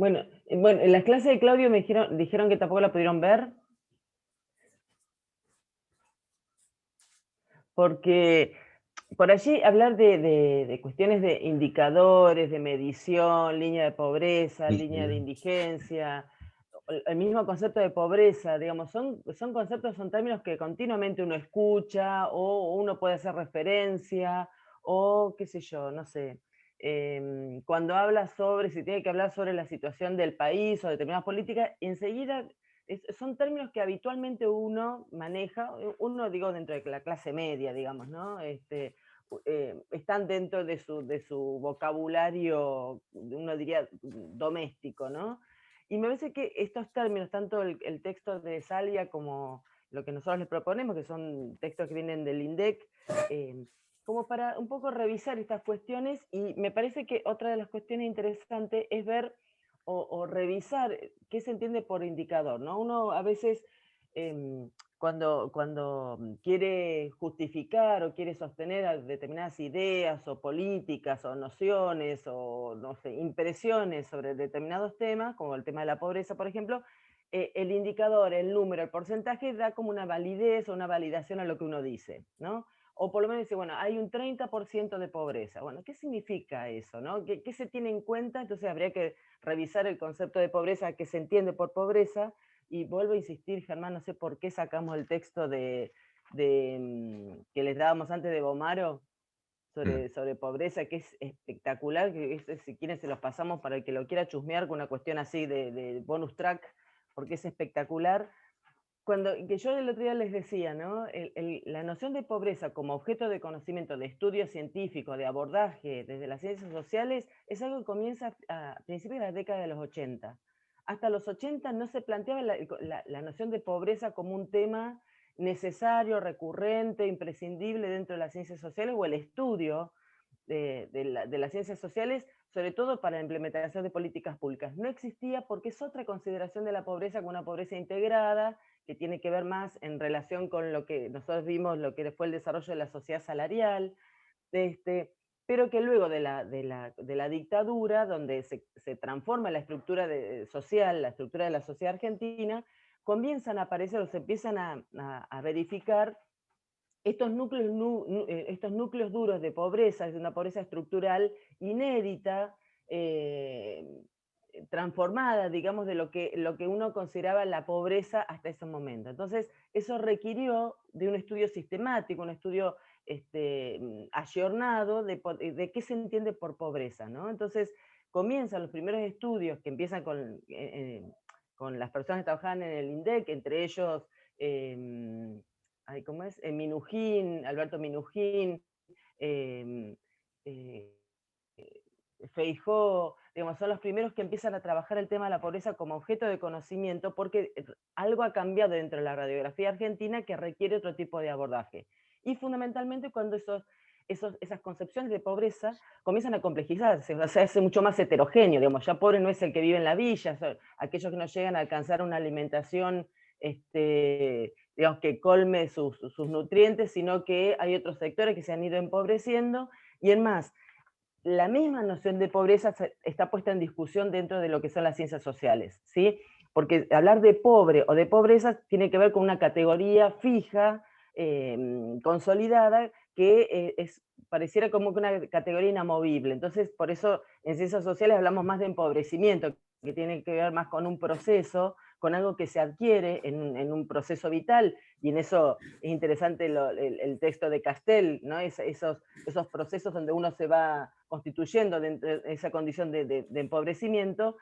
Bueno, en las clases de Claudio dijeron que tampoco la pudieron ver, porque por allí hablar de cuestiones de indicadores, de medición, línea de pobreza, línea de Ujú. indigencia, el mismo concepto de pobreza, digamos, son conceptos, son términos que continuamente uno escucha o uno puede hacer referencia o qué sé yo, no sé. Cuando habla sobre, si tiene que hablar sobre la situación del país o determinadas políticas, enseguida son términos que habitualmente uno maneja, uno digo dentro de la clase media, digamos, ¿no? Están dentro de su vocabulario, uno diría, doméstico, ¿no? Y me parece que estos términos, tanto el texto de Salia como lo que nosotros les proponemos, que son textos que vienen del INDEC, eh, como para un poco revisar estas cuestiones, y me parece que otra de las cuestiones interesantes es ver o revisar qué se entiende por indicador, ¿no? Uno a veces, cuando quiere justificar o quiere sostener determinadas ideas o políticas o nociones o, no sé, impresiones sobre determinados temas, como el tema de la pobreza, por ejemplo, el indicador, el número, el porcentaje da como una validez o una validación a lo que uno dice, ¿no? O por lo menos dice, bueno, hay un 30% de pobreza. Bueno, ¿qué significa eso? ¿No? ¿Qué se tiene en cuenta? Entonces habría que revisar el concepto de pobreza, qué se entiende por pobreza, y vuelvo a insistir, Germán, no sé por qué sacamos el texto que les dábamos antes de Bomaro Mm. sobre pobreza, que es espectacular, que si quieren se los pasamos para el que lo quiera chusmear con una cuestión así de bonus track, porque es espectacular. Que yo el otro día les decía, ¿no? La noción de pobreza como objeto de conocimiento, de estudio científico, de abordaje desde las ciencias sociales, es algo que comienza a principios de la década de los 80. Hasta los 80 no se planteaba la noción de pobreza como un tema necesario, recurrente, imprescindible dentro de las ciencias sociales o el estudio de las ciencias sociales, sobre todo para la implementación de políticas públicas. No existía porque es otra consideración de la pobreza como una pobreza integrada, que tiene que ver más en relación con lo que nosotros vimos, lo que fue el desarrollo de la sociedad salarial, pero que luego de la dictadura, donde se transforma la estructura social, la estructura de la sociedad argentina, comienzan a aparecer o se empiezan a verificar estos núcleos duros de pobreza, de una pobreza estructural inédita, eh, transformada, digamos, de lo que uno consideraba la pobreza hasta ese momento. Entonces, eso requirió de un estudio sistemático, un estudio ayornado de qué se entiende por pobreza, ¿no? Entonces, comienzan los primeros estudios que empiezan con las personas que trabajaban en el INDEC, entre ellos ¿cómo es? Minujín, Alberto Minujín, eh, eh, Feijó, digamos, son los primeros que empiezan a trabajar el tema de la pobreza como objeto de conocimiento porque algo ha cambiado dentro de la radiografía argentina que requiere otro tipo de abordaje. Y fundamentalmente cuando esas concepciones de pobreza comienzan a complejizarse, o sea, es mucho más heterogéneo, digamos, ya pobre no es el que vive en la villa, son aquellos que no llegan a alcanzar una alimentación digamos, que colme sus nutrientes, sino que hay otros sectores que se han ido empobreciendo, y en más, la misma noción de pobreza está puesta en discusión dentro de lo que son las ciencias sociales, ¿sí? Porque hablar de pobre o de pobreza tiene que ver con una categoría fija, consolidada, que pareciera como que una categoría inamovible. Entonces, por eso en ciencias sociales hablamos más de empobrecimiento, que tiene que ver más con un proceso, con algo que se adquiere en un proceso vital, y en eso es interesante el texto de Castell, ¿no? Esos procesos donde uno se va constituyendo dentro de esa condición de empobrecimiento,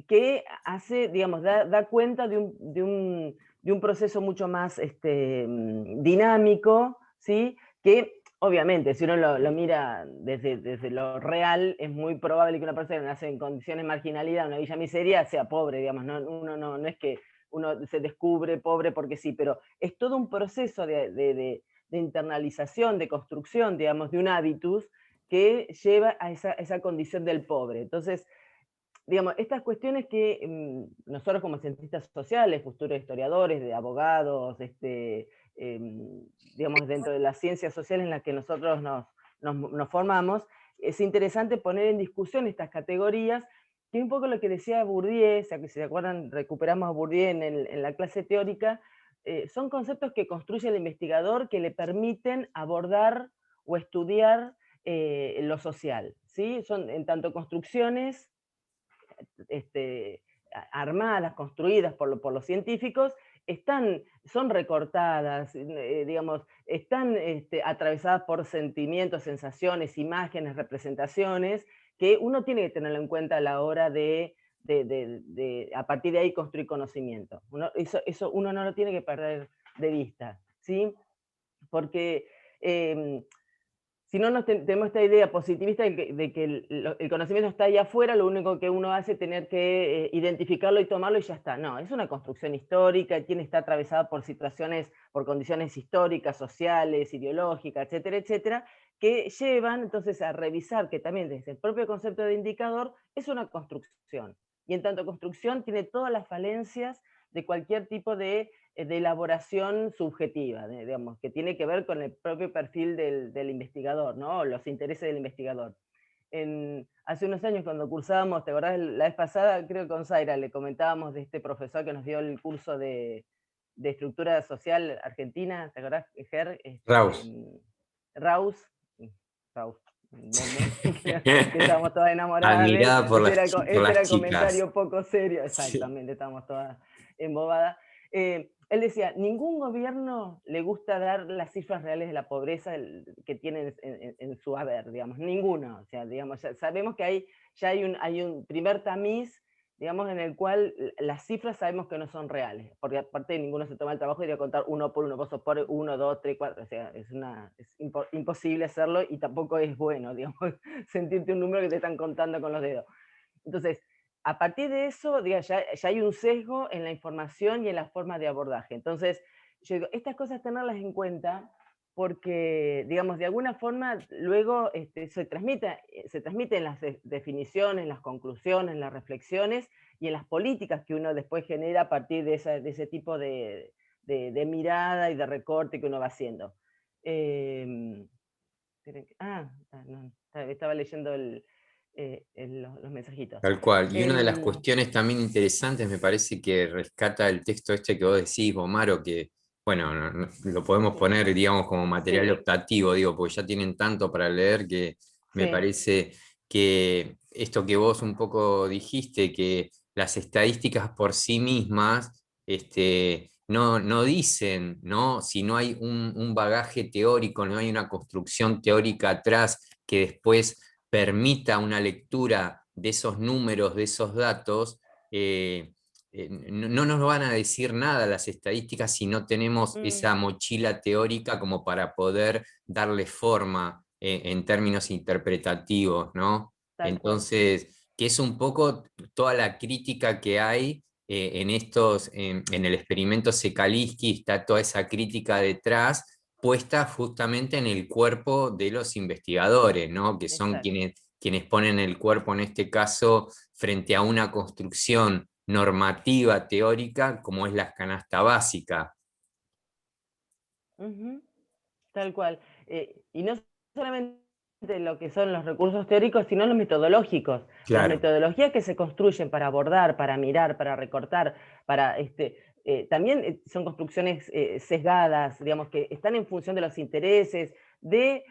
que hace, digamos, da cuenta de un proceso mucho más dinámico, ¿sí? Que obviamente, si uno lo mira desde lo real, es muy probable que una persona que nace en condiciones de marginalidad, una villa miseria, sea pobre, digamos, ¿no? Uno no es que uno se descubre pobre porque sí, pero es todo un proceso de internalización, de construcción, digamos, de un hábitus que lleva a esa condición del pobre. Entonces, digamos, estas cuestiones que nosotros como cientistas sociales, futuros historiadores, de abogados, digamos, dentro de las ciencias sociales en las que nosotros nos formamos, es interesante poner en discusión estas categorías que es un poco lo que decía Bourdieu, o sea, que si se acuerdan, recuperamos a Bourdieu en la clase teórica, son conceptos que construye el investigador que le permiten abordar o estudiar lo social, ¿sí? Son en tanto construcciones este, armadas, construidas por los científicos, son recortadas, digamos, están atravesadas por sentimientos, sensaciones, imágenes, representaciones, que uno tiene que tenerlo en cuenta a la hora a partir de ahí construir conocimiento. Eso uno no lo tiene que perder de vista, ¿sí? Porque si no tenemos esta idea positivista de que el conocimiento está ahí afuera, lo único que uno hace es tener que identificarlo y tomarlo y ya está. No, es una construcción histórica, está atravesada por situaciones, por condiciones históricas, sociales, ideológicas, etcétera, etcétera, que llevan entonces a revisar que también desde el propio concepto de indicador es una construcción. Y en tanto construcción tiene todas las falencias de cualquier tipo de elaboración subjetiva, digamos, que tiene que ver con el propio perfil del investigador, ¿no? Los intereses del investigador. Hace unos años cuando cursábamos, ¿te acordás? La vez pasada, creo que con Zaira le comentábamos de este profesor que nos dio el curso de estructura social argentina, ¿te acordás, Ger? Raus. Raus, Raus, que estábamos todas enamoradas de él, Admirada por por ese era las el chicas. comentario poco serio, Sí. exactamente, estábamos todas embobadas. Él decía, ningún gobierno le gusta dar las cifras reales de la pobreza que tiene en su haber, digamos, ninguno. O sea, digamos, ya sabemos que ya hay un primer tamiz, digamos, en el cual las cifras sabemos que no son reales, porque aparte ninguno se toma el trabajo de ir a contar uno por uno, vos sos por uno, dos, tres, cuatro, o sea, es imposible hacerlo y tampoco es bueno, digamos, sentirte un número que te están contando con los dedos. Entonces, a partir de eso, diga, ya hay un sesgo en la información y en la forma de abordaje. Entonces, yo digo, estas cosas tenerlas en cuenta porque, digamos, de alguna forma luego se transmite en las definiciones, en las conclusiones, en las reflexiones y en las políticas que uno después genera a partir de ese tipo de mirada y de recorte que uno va haciendo. Eh, no, estaba leyendo los mensajitos. Tal cual. Y una de las Em, cuestiones también interesantes me parece que rescata el texto este que vos decís, Omaro, que, bueno, lo podemos sí, poner, digamos, como material sí, optativo, digo, porque ya tienen tanto para leer que me sí, parece que esto que vos un poco dijiste, que las estadísticas por sí mismas, no dicen, ¿no? Si no hay un bagaje teórico, no hay una construcción teórica atrás que después permita una lectura de esos números, de esos datos, no nos van a decir nada las estadísticas si no tenemos mm, esa mochila teórica como para poder darle forma en términos interpretativos, ¿no? tal cual. Entonces, que es un poco toda la crítica que hay en el experimento Sekalinsky, está toda esa crítica detrás puesta justamente en el cuerpo de los investigadores, ¿no? Que son Exacto. quienes ponen el cuerpo en este caso frente a una construcción normativa teórica como es la canasta básica. Ujú, tal cual. Y no solamente lo que son los recursos teóricos, sino los metodológicos. Las Claro, metodologías que se construyen para abordar, para mirar, para recortar, también son construcciones sesgadas, digamos, que están en función de los intereses, de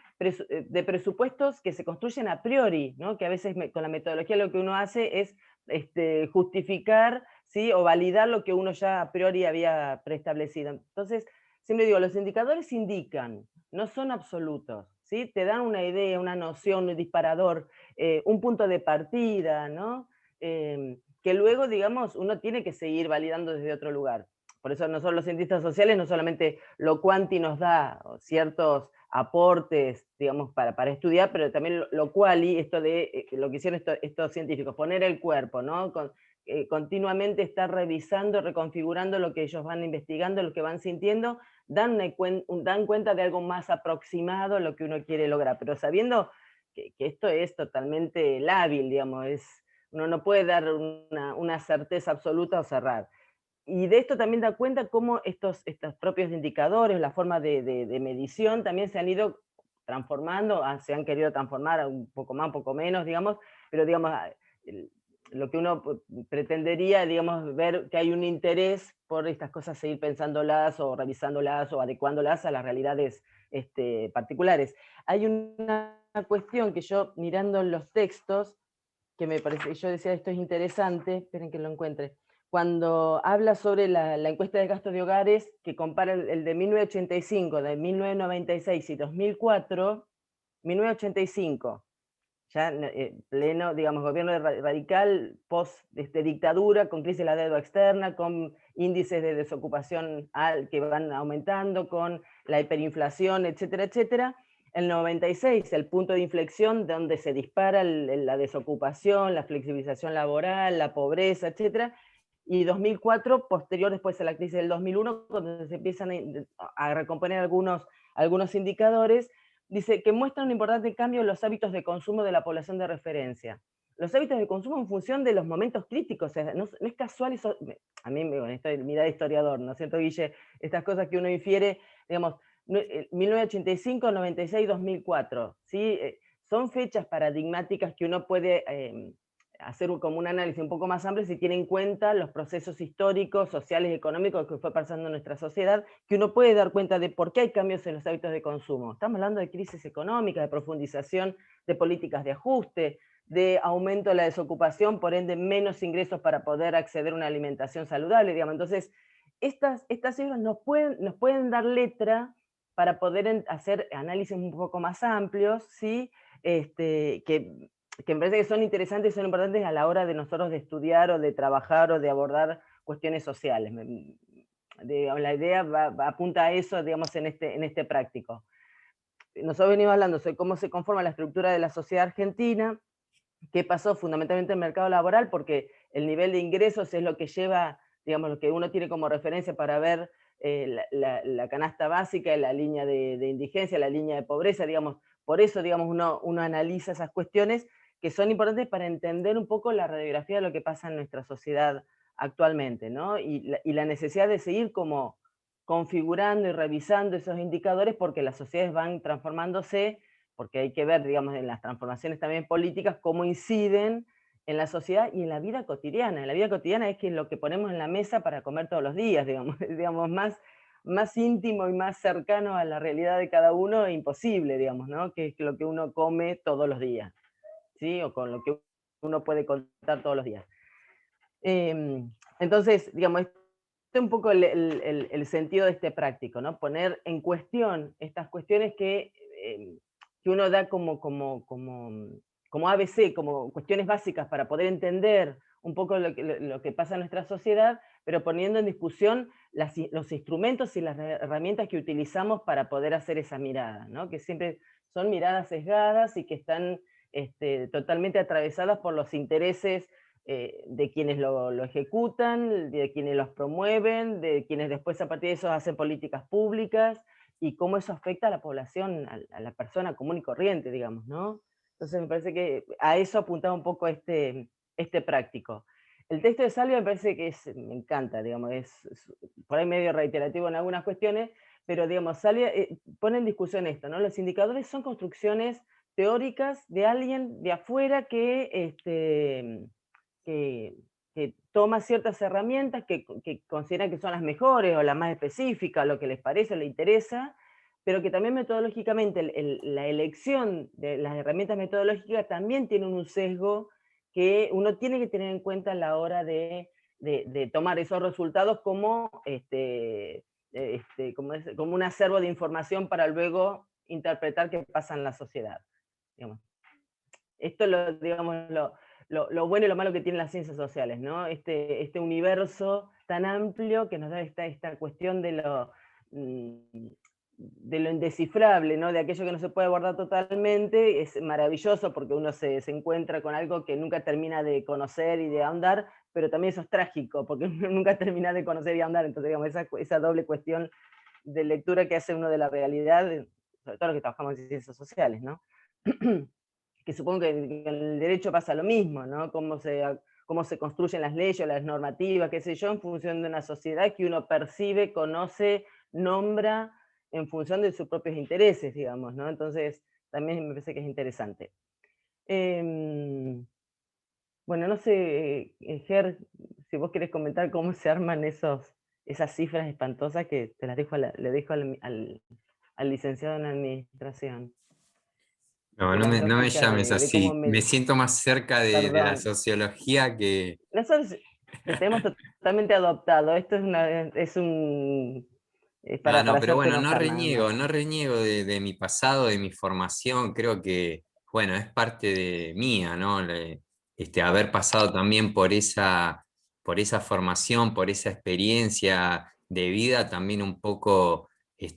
presupuestos que se construyen a priori, ¿no? Que a veces con la metodología lo que uno hace es justificar, ¿sí? O validar lo que uno ya a priori había preestablecido. Entonces, siempre digo, los indicadores indican, no son absolutos, ¿sí? Te dan una idea, una noción, un disparador, un punto de partida, ¿no? Que luego, digamos, uno tiene que seguir validando desde otro lugar. Por eso nosotros los cientistas sociales no solamente lo cuanti nos da ciertos aportes, digamos, para estudiar, pero también lo quali, esto de lo que hicieron estos científicos, poner el cuerpo, ¿no? Continuamente estar revisando, reconfigurando lo que ellos van investigando, lo que van sintiendo, dan cuenta de algo más aproximado a lo que uno quiere lograr, pero sabiendo que esto es totalmente lábil, digamos, uno no puede dar una certeza absoluta o cerrar. Y de esto también da cuenta cómo estos propios indicadores, la forma de medición también se han ido transformando, se han querido transformar un poco más, un poco menos, digamos, pero digamos, lo que uno pretendería, digamos, ver que hay un interés por estas cosas, seguir pensándolas o revisándolas o adecuándolas a las realidades particulares. Hay una cuestión que yo, mirando los textos, que me parece, yo decía, esto es interesante, esperen que lo encuentre, cuando habla sobre la encuesta de gastos de hogares, que compara el de 1985, de 1996 y 2004, 1985, ya pleno, digamos, gobierno radical, post dictadura, con crisis de la deuda externa, con índices de desocupación que van aumentando, con la hiperinflación, etcétera, etcétera. El 96, el punto de inflexión donde se dispara la desocupación, la flexibilización laboral, la pobreza, etcétera. Y 2004, posterior después a la crisis del 2001, cuando se empiezan a recomponer algunos indicadores, dice que muestra un importante cambio en los hábitos de consumo de la población de referencia. Los hábitos de consumo en función de los momentos críticos, o sea, no es casual eso, a mí, esto es mirada de historiador, ¿no es cierto, Guille? Estas cosas que uno infiere, digamos, 1985, 96, 2004, ¿sí? Son fechas paradigmáticas que uno puede hacer como un análisis un poco más amplio si tiene en cuenta los procesos históricos, sociales y económicos que fue pasando en nuestra sociedad, que uno puede dar cuenta de por qué hay cambios en los hábitos de consumo. Estamos hablando de crisis económica, de profundización de políticas de ajuste, de aumento de la desocupación, por ende menos ingresos para poder acceder a una alimentación saludable, digamos. Entonces, estas cifras nos pueden dar letra para poder hacer análisis un poco más amplios, ¿sí? Que me parece que son interesantes y son importantes a la hora de nosotros de estudiar o de trabajar o de abordar cuestiones sociales. La idea apunta a eso, digamos, en este práctico. Nosotros venimos hablando sobre cómo se conforma la estructura de la sociedad argentina, qué pasó fundamentalmente en el mercado laboral, porque el nivel de ingresos es lo que lleva, digamos, lo que uno tiene como referencia para ver la canasta básica, la línea de indigencia, la línea de pobreza, digamos. Por eso, digamos, uno analiza esas cuestiones que son importantes para entender un poco la radiografía de lo que pasa en nuestra sociedad actualmente, ¿no? Y la necesidad de seguir como configurando y revisando esos indicadores porque las sociedades van transformándose, porque hay que ver, digamos, en las transformaciones también políticas, cómo inciden en la sociedad y en la vida cotidiana. En la vida cotidiana es que es lo que ponemos en la mesa para comer todos los días, digamos, digamos más íntimo y más cercano a la realidad de cada uno, imposible, digamos, ¿no? Que es lo que uno come todos los días, ¿sí? O con lo que uno puede contar todos los días. Entonces, digamos, este es un poco el sentido de este práctico, ¿no? Poner en cuestión estas cuestiones que uno da como ABC, como cuestiones básicas para poder entender un poco lo que pasa en nuestra sociedad, pero poniendo en discusión los instrumentos y las herramientas que utilizamos para poder hacer esa mirada, ¿no? Que siempre son miradas sesgadas y que están totalmente atravesadas por los intereses de quienes lo ejecutan, de quienes los promueven, de quienes después a partir de eso hacen políticas públicas, y cómo eso afecta a la población, a la persona común y corriente, digamos, ¿no? Entonces me parece que a eso apuntaba un poco este práctico. El texto de Salvia me parece que me encanta, digamos, es por ahí medio reiterativo en algunas cuestiones, pero digamos, Salvia pone en discusión esto, ¿no? Los indicadores son construcciones teóricas de alguien de afuera que, que toma ciertas herramientas que considera que son las mejores o las más específicas, lo que les parece o les interesa, pero que también metodológicamente la elección de las herramientas metodológicas también tiene un sesgo que uno tiene que tener en cuenta a la hora de tomar esos resultados como, como un acervo de información para luego interpretar qué pasa en la sociedad. Digamos. Esto es digamos, lo bueno y lo malo que tienen las ciencias sociales, ¿no? Este universo tan amplio que nos da esta cuestión de lo indescifrable, ¿no? De aquello que no se puede abordar totalmente, es maravilloso porque uno se encuentra con algo que nunca termina de conocer y de ahondar, pero también eso es trágico, porque uno nunca termina de conocer y ahondar, entonces digamos, esa doble cuestión de lectura que hace uno de la realidad, sobre todo los que trabajamos en ciencias sociales, ¿no? Que supongo que en el derecho pasa lo mismo, ¿no? Cómo se construyen las leyes, las normativas, qué sé yo, en función de una sociedad que uno percibe, conoce, nombra, en función de sus propios intereses, digamos, ¿no? Entonces, también me parece que es interesante. Bueno, no sé, Ger, si vos querés comentar cómo se arman esas cifras espantosas que te las dejo le dejo al licenciado en administración, No, de las no me lógicas llames de cómo así. Me siento más cerca de la perdón. sociología que... Nosotros lo tenemos totalmente adoptado. Esto es No, no, para pero hacerte bueno, enojar nada más. no reniego de mi pasado, de mi formación. Creo que, bueno, es parte de mía, ¿no? Haber pasado también por esa formación, por esa experiencia de vida, también un poco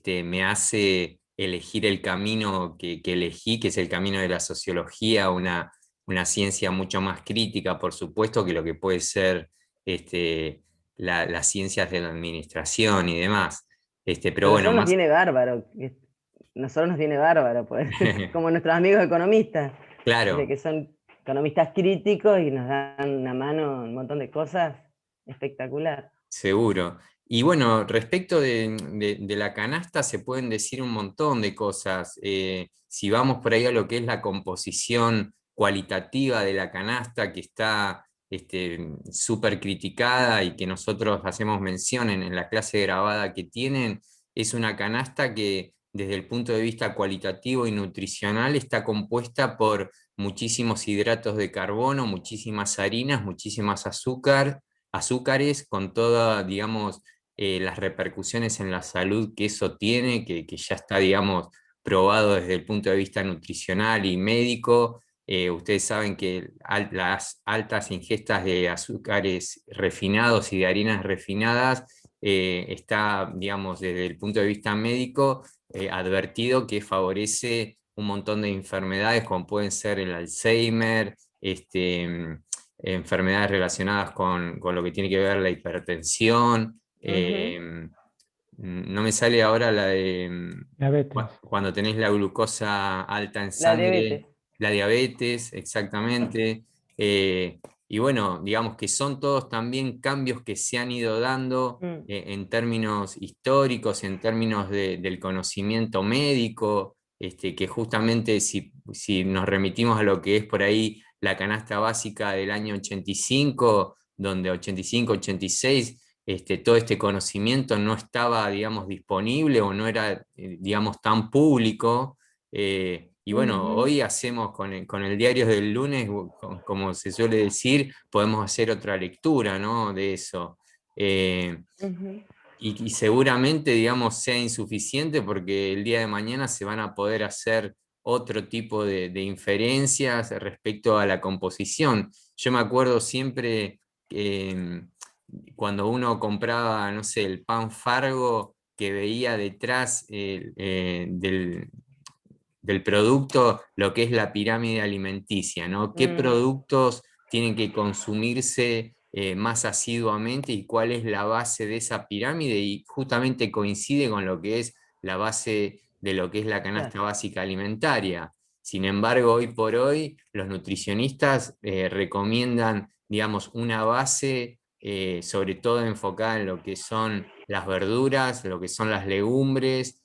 me hace elegir el camino que elegí, que es el camino de la sociología, una ciencia mucho más crítica, por supuesto, que lo que puede ser las ciencias de la administración y demás. Pero Pero bueno, nosotros nos más, viene bárbaro. Nosotros nos viene bárbaro, pues, como nuestros amigos economistas, dice claro, que son economistas críticos y nos dan una mano en un montón de cosas espectacular. seguro. Y bueno, respecto de la canasta se pueden decir un montón de cosas. Si vamos por ahí a lo que es la composición cualitativa de la canasta, que está súper criticada y que nosotros hacemos mención en la clase grabada que tienen, es una canasta que desde el punto de vista cualitativo y nutricional está compuesta por muchísimos hidratos de carbono, muchísimas harinas, muchísimas azúcares, con todas, digamos, las repercusiones en la salud que eso tiene, que ya está, digamos, probado desde el punto de vista nutricional y médico. Ustedes saben que las altas ingestas de azúcares refinados y de harinas refinadas está, digamos, desde el punto de vista médico, advertido que favorece un montón de enfermedades como pueden ser el Alzheimer, enfermedades relacionadas con lo que tiene que ver la hipertensión. Ujú. No me sale ahora la de Diabetes. cuando tenés la glucosa alta en La diabetes. sangre, la diabetes, exactamente. Eh, y bueno, digamos que son todos también cambios que se han ido dando Mm. en términos históricos, en términos del conocimiento médico, que justamente si nos remitimos a lo que es por ahí la canasta básica del año 85, donde 85, 86 todo este conocimiento no estaba, digamos, disponible o no era, digamos, tan público. Y bueno, Ujú, hoy hacemos con el diario del lunes, como se suele decir, podemos hacer otra lectura, ¿no? De eso. Eh, ujú. y seguramente, digamos, sea insuficiente porque el día de mañana se van a poder hacer otro tipo de inferencias respecto a la composición. Yo me acuerdo siempre cuando uno compraba, no sé, el pan Fargo, que veía detrás del producto lo que es la pirámide alimenticia, ¿no? ¿Qué Mm, productos tienen que consumirse más asiduamente y cuál es la base de esa pirámide? Y justamente coincide con lo que es la base de lo que es la claro. canasta básica alimentaria. Sin embargo, hoy por hoy los nutricionistas recomiendan, digamos, una base sobre todo enfocada en lo que son las verduras, lo que son las legumbres,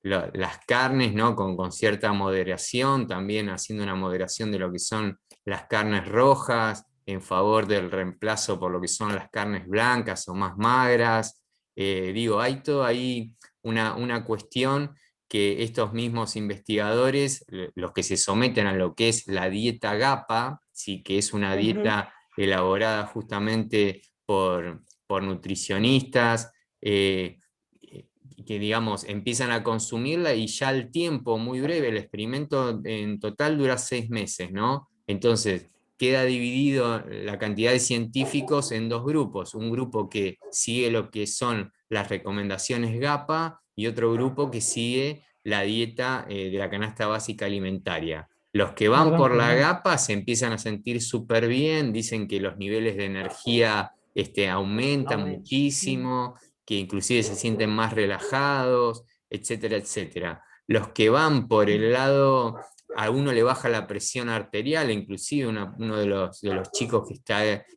las carnes, ¿no? Con cierta moderación, también haciendo una moderación de lo que son las carnes rojas, en favor del reemplazo por lo que son las carnes blancas o más magras. Digo, hay todo ahí una cuestión que estos mismos investigadores, los que se someten a lo que es la dieta GAPA, sí, que es una Ujú, dieta elaborada justamente por nutricionistas, que digamos empiezan a consumirla y ya al tiempo muy breve, el experimento en total dura 6 meses, ¿no? Entonces queda dividido la cantidad de científicos en dos grupos, un grupo que sigue lo que son las recomendaciones GAPA y otro grupo que sigue la dieta de la canasta básica alimentaria. Los que van Perdón, por la perdón. GAPA se empiezan a sentir súper bien, dicen que los niveles de energía aumentan aumento. Mm, muchísimo, que inclusive se sienten más relajados, etcétera, etcétera. Los que van por el lado, a uno le baja la presión arterial, inclusive uno de los chicos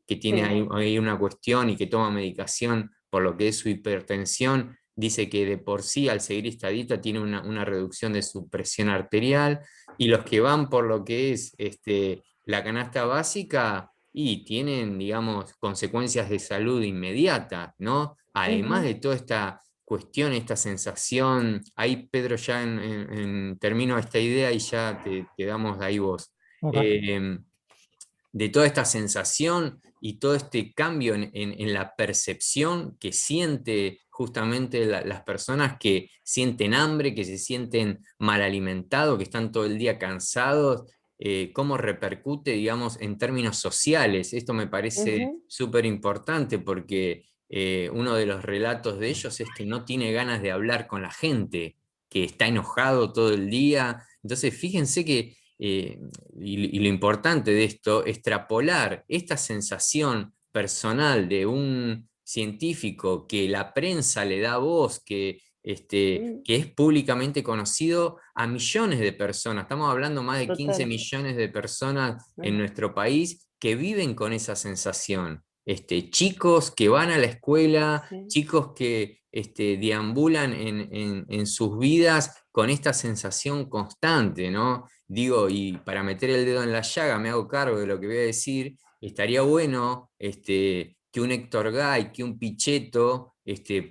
que tiene sí. ahí una cuestión y que toma medicación por lo que es su hipertensión, dice que de por sí al seguir esta dieta tiene una reducción de su presión arterial, y los que van por lo que es la canasta básica y tienen, digamos, consecuencias de salud inmediatas, ¿no? Además de Ujú, toda esta cuestión, esta sensación, ahí Pedro ya termino esta idea y ya te damos de ahí vos. Ok. Eh, de toda esta sensación y todo este cambio en la percepción que siente justamente las personas que sienten hambre, que se sienten mal alimentados, que están todo el día cansados, cómo repercute, digamos, en términos sociales. Esto me parece ujú, súper importante porque uno de los relatos de ellos es que no tiene ganas de hablar con la gente, que está enojado todo el día. Entonces, fíjense que y lo importante de esto, extrapolar esta sensación personal de un científico que la prensa le da voz, mm, que es públicamente conocido a millones de personas. Estamos hablando más de 15 total. millones de personas en Mm, nuestro país que viven con esa sensación. Chicos que van a la escuela, sí, chicos que deambulan en sus vidas con esta sensación constante, ¿no? Digo, y para meter el dedo en la llaga, me hago cargo de lo que voy a decir, estaría bueno que un Héctor Gay, que un Pichetto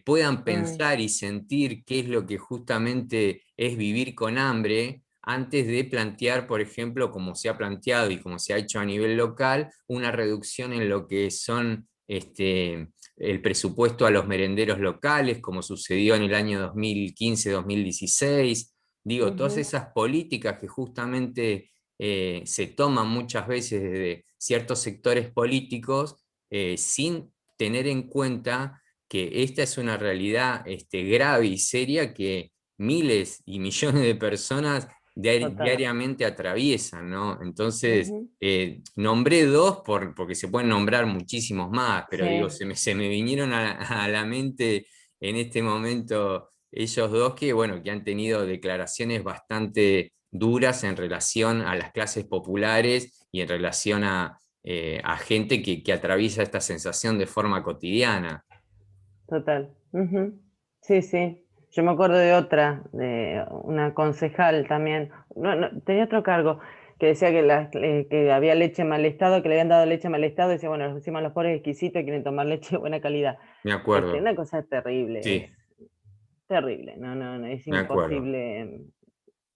puedan mm, pensar y sentir qué es lo que justamente es vivir con hambre antes de plantear, por ejemplo, como se ha planteado y como se ha hecho a nivel local, una reducción en lo que son el presupuesto a los merenderos locales, como sucedió en el año 2015-2016. Digo, todas ujú, esas políticas que justamente se toman muchas veces de ciertos sectores políticos sin tener en cuenta que esta es una realidad grave y seria que miles y millones de personas total. diariamente atraviesan, ¿no? Entonces, Ujú, nombré dos porque se pueden nombrar muchísimos más, pero digo, sí, se me vinieron a la mente en este momento ellos dos que, bueno, que han tenido declaraciones bastante duras en relación a las clases populares y en relación a gente que atraviesa esta sensación de forma cotidiana. total. Ujú, sí, sí. Yo me acuerdo de otra, de una concejal también. No, tenía otro cargo que decía que, que había leche en mal estado, que le habían dado leche en mal estado. Y decía, bueno, encima los pobres exquisitos quieren tomar leche de buena calidad. Me acuerdo, Una cosa terrible, es sí, terrible. No, no, no, es me acuerdo. imposible.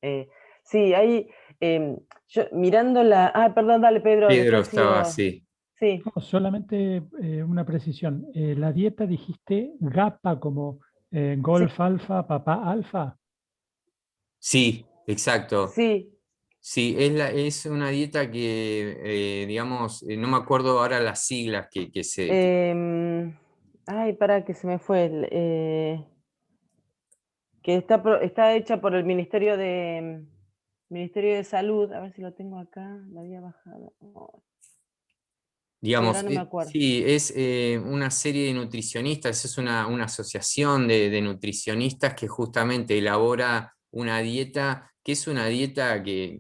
eh, sí, hay. Yo mirando la. Ah, perdón, dale, Pedro, Pedro después estaba sigo. así. Sí. No, solamente una precisión. La dieta dijiste GAPA como Sí, Golf Alfa, Papá Alfa. Sí, exacto. sí. Sí, es una dieta que, digamos, no me acuerdo ahora las siglas Em, ay, para que se me fue. Que está, está hecha por el Ministerio de Salud. A ver si lo tengo acá. La había bajado. Oh, sí, ahora digamos, no me acuerdo. sí, es una serie de nutricionistas, es una asociación de nutricionistas que justamente elabora una dieta, que es una dieta que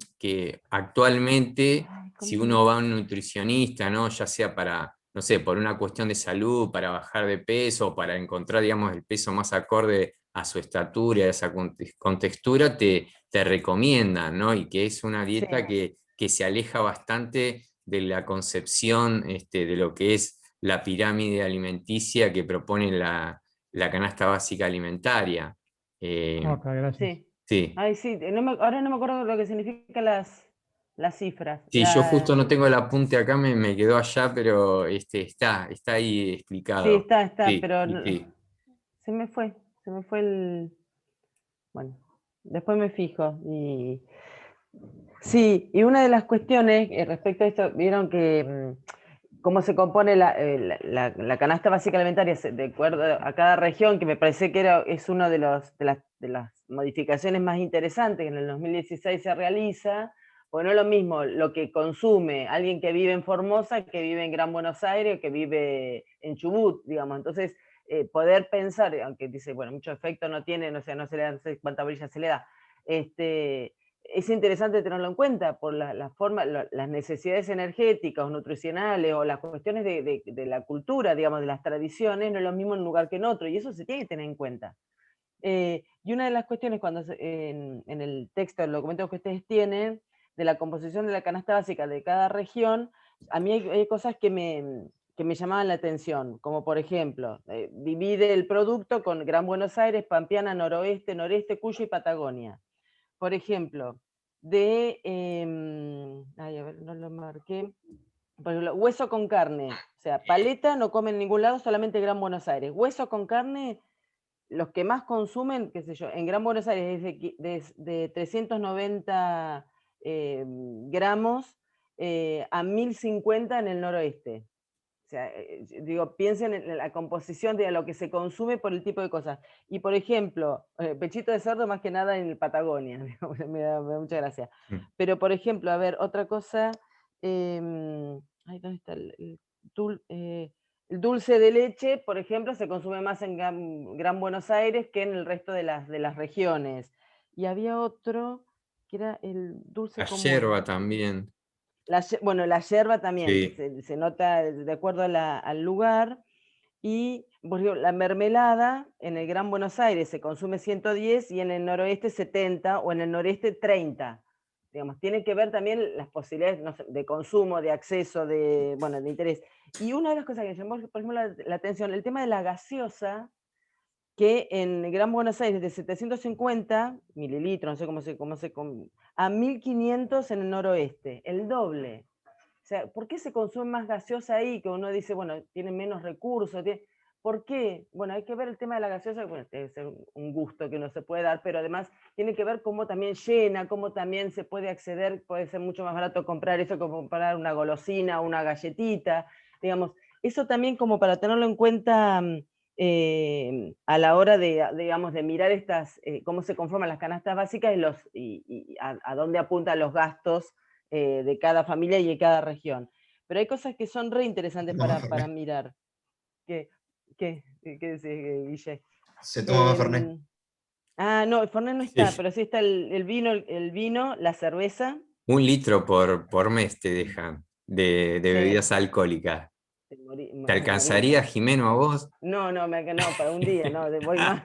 actualmente, Ay, si ¿cómo? uno va a un nutricionista, ¿no? Ya sea para, no sé, por una cuestión de salud, para bajar de peso, o para encontrar, digamos, el peso más acorde a su estatura, a esa contextura, te recomiendan, ¿no? Y que es una Sí, dieta que se aleja bastante de la concepción de lo que es la pirámide alimenticia que propone la canasta básica alimentaria. Eh, Ok, gracias. sí. sí, Ay, sí. Ahora no me acuerdo lo que significan las cifras. sí, yo justo no tengo el apunte acá, me quedó allá, pero está ahí Sí, explicado. está, Sí, pero sí, sí. se me fue. Se me fue el. Bueno, después me fijo. Sí, y una de las cuestiones respecto a esto, vieron que cómo se compone la canasta básica alimentaria de acuerdo a cada región, que me parece que es una de las modificaciones más interesantes que en el 2016 se realiza, porque no es lo mismo lo que consume alguien que vive en Formosa, que vive en Gran Buenos Aires, que vive en Chubut, digamos. Entonces, poder pensar, aunque dice, bueno, mucho efecto no tiene, no sé, no se le da, no sé cuánta brilla se le da, es interesante tenerlo en cuenta por la forma, las necesidades energéticas o nutricionales o las cuestiones de la cultura, digamos, de las tradiciones, no es lo mismo en un lugar que en otro, y eso se tiene que tener en cuenta. Y una de las cuestiones cuando en el texto, el documento que ustedes tienen, de la composición de la canasta básica de cada región, a mí hay cosas que me llamaban la atención, como por ejemplo, divide el producto con Gran Buenos Aires, Pampeana, Noroeste, Noreste, Cuyo y Patagonia. Por ejemplo, ay, a ver, no lo marqué. Por ejemplo, hueso con carne, o sea, paleta no come en ningún lado, solamente Gran Buenos Aires. Hueso con carne, los que más consumen, qué sé yo, en Gran Buenos Aires es de 390 gramos a 1050 en el noroeste. O sea, digo, piensen en la composición de lo que se consume por el tipo de cosas. Y por ejemplo, pechito de cerdo más que nada en Patagonia, me da mucha gracia. Pero por ejemplo, a ver, otra cosa, ay, ¿dónde está el dulce de leche, por ejemplo, se consume más en Gran Buenos Aires que en el resto de las regiones. Y había otro que era el dulce La común. yerba también. Bueno, la yerba también, Sí. se nota de acuerdo al lugar. Y por ejemplo, la mermelada en el Gran Buenos Aires se consume 110 y en el noroeste 70 o en el noreste 30. Digamos, tiene que ver también las posibilidades, no sé, de consumo, de acceso, de interés. Y una de las cosas que me llamó, por ejemplo, la atención, el tema de la gaseosa, que en Gran Buenos Aires de 750 mililitros, no sé a 1500 en el noroeste, el doble. O sea, ¿por qué se consume más gaseosa ahí? Que uno dice, bueno, tiene menos recursos. ¿Por qué? Bueno, hay que ver el tema de la gaseosa, bueno, debe ser un gusto que uno se puede dar, pero además tiene que ver cómo también llena, cómo también se puede acceder, puede ser mucho más barato comprar eso que comprar una golosina, una galletita, digamos. Eso también como para tenerlo en cuenta a la hora de, digamos, de mirar cómo se conforman las canastas básicas y a dónde apuntan los gastos de cada familia y de cada región. Pero hay cosas que son re interesantes para mirar. ¿Qué decís, Guille? Se toma más Fernet. No, el Fernet no está, Sí. pero sí está el vino, la cerveza. 1 litro por mes te dejan de Sí. bebidas alcohólicas. ¿Te alcanzaría, Jimeno, a vos? No, para un día, no, voy más.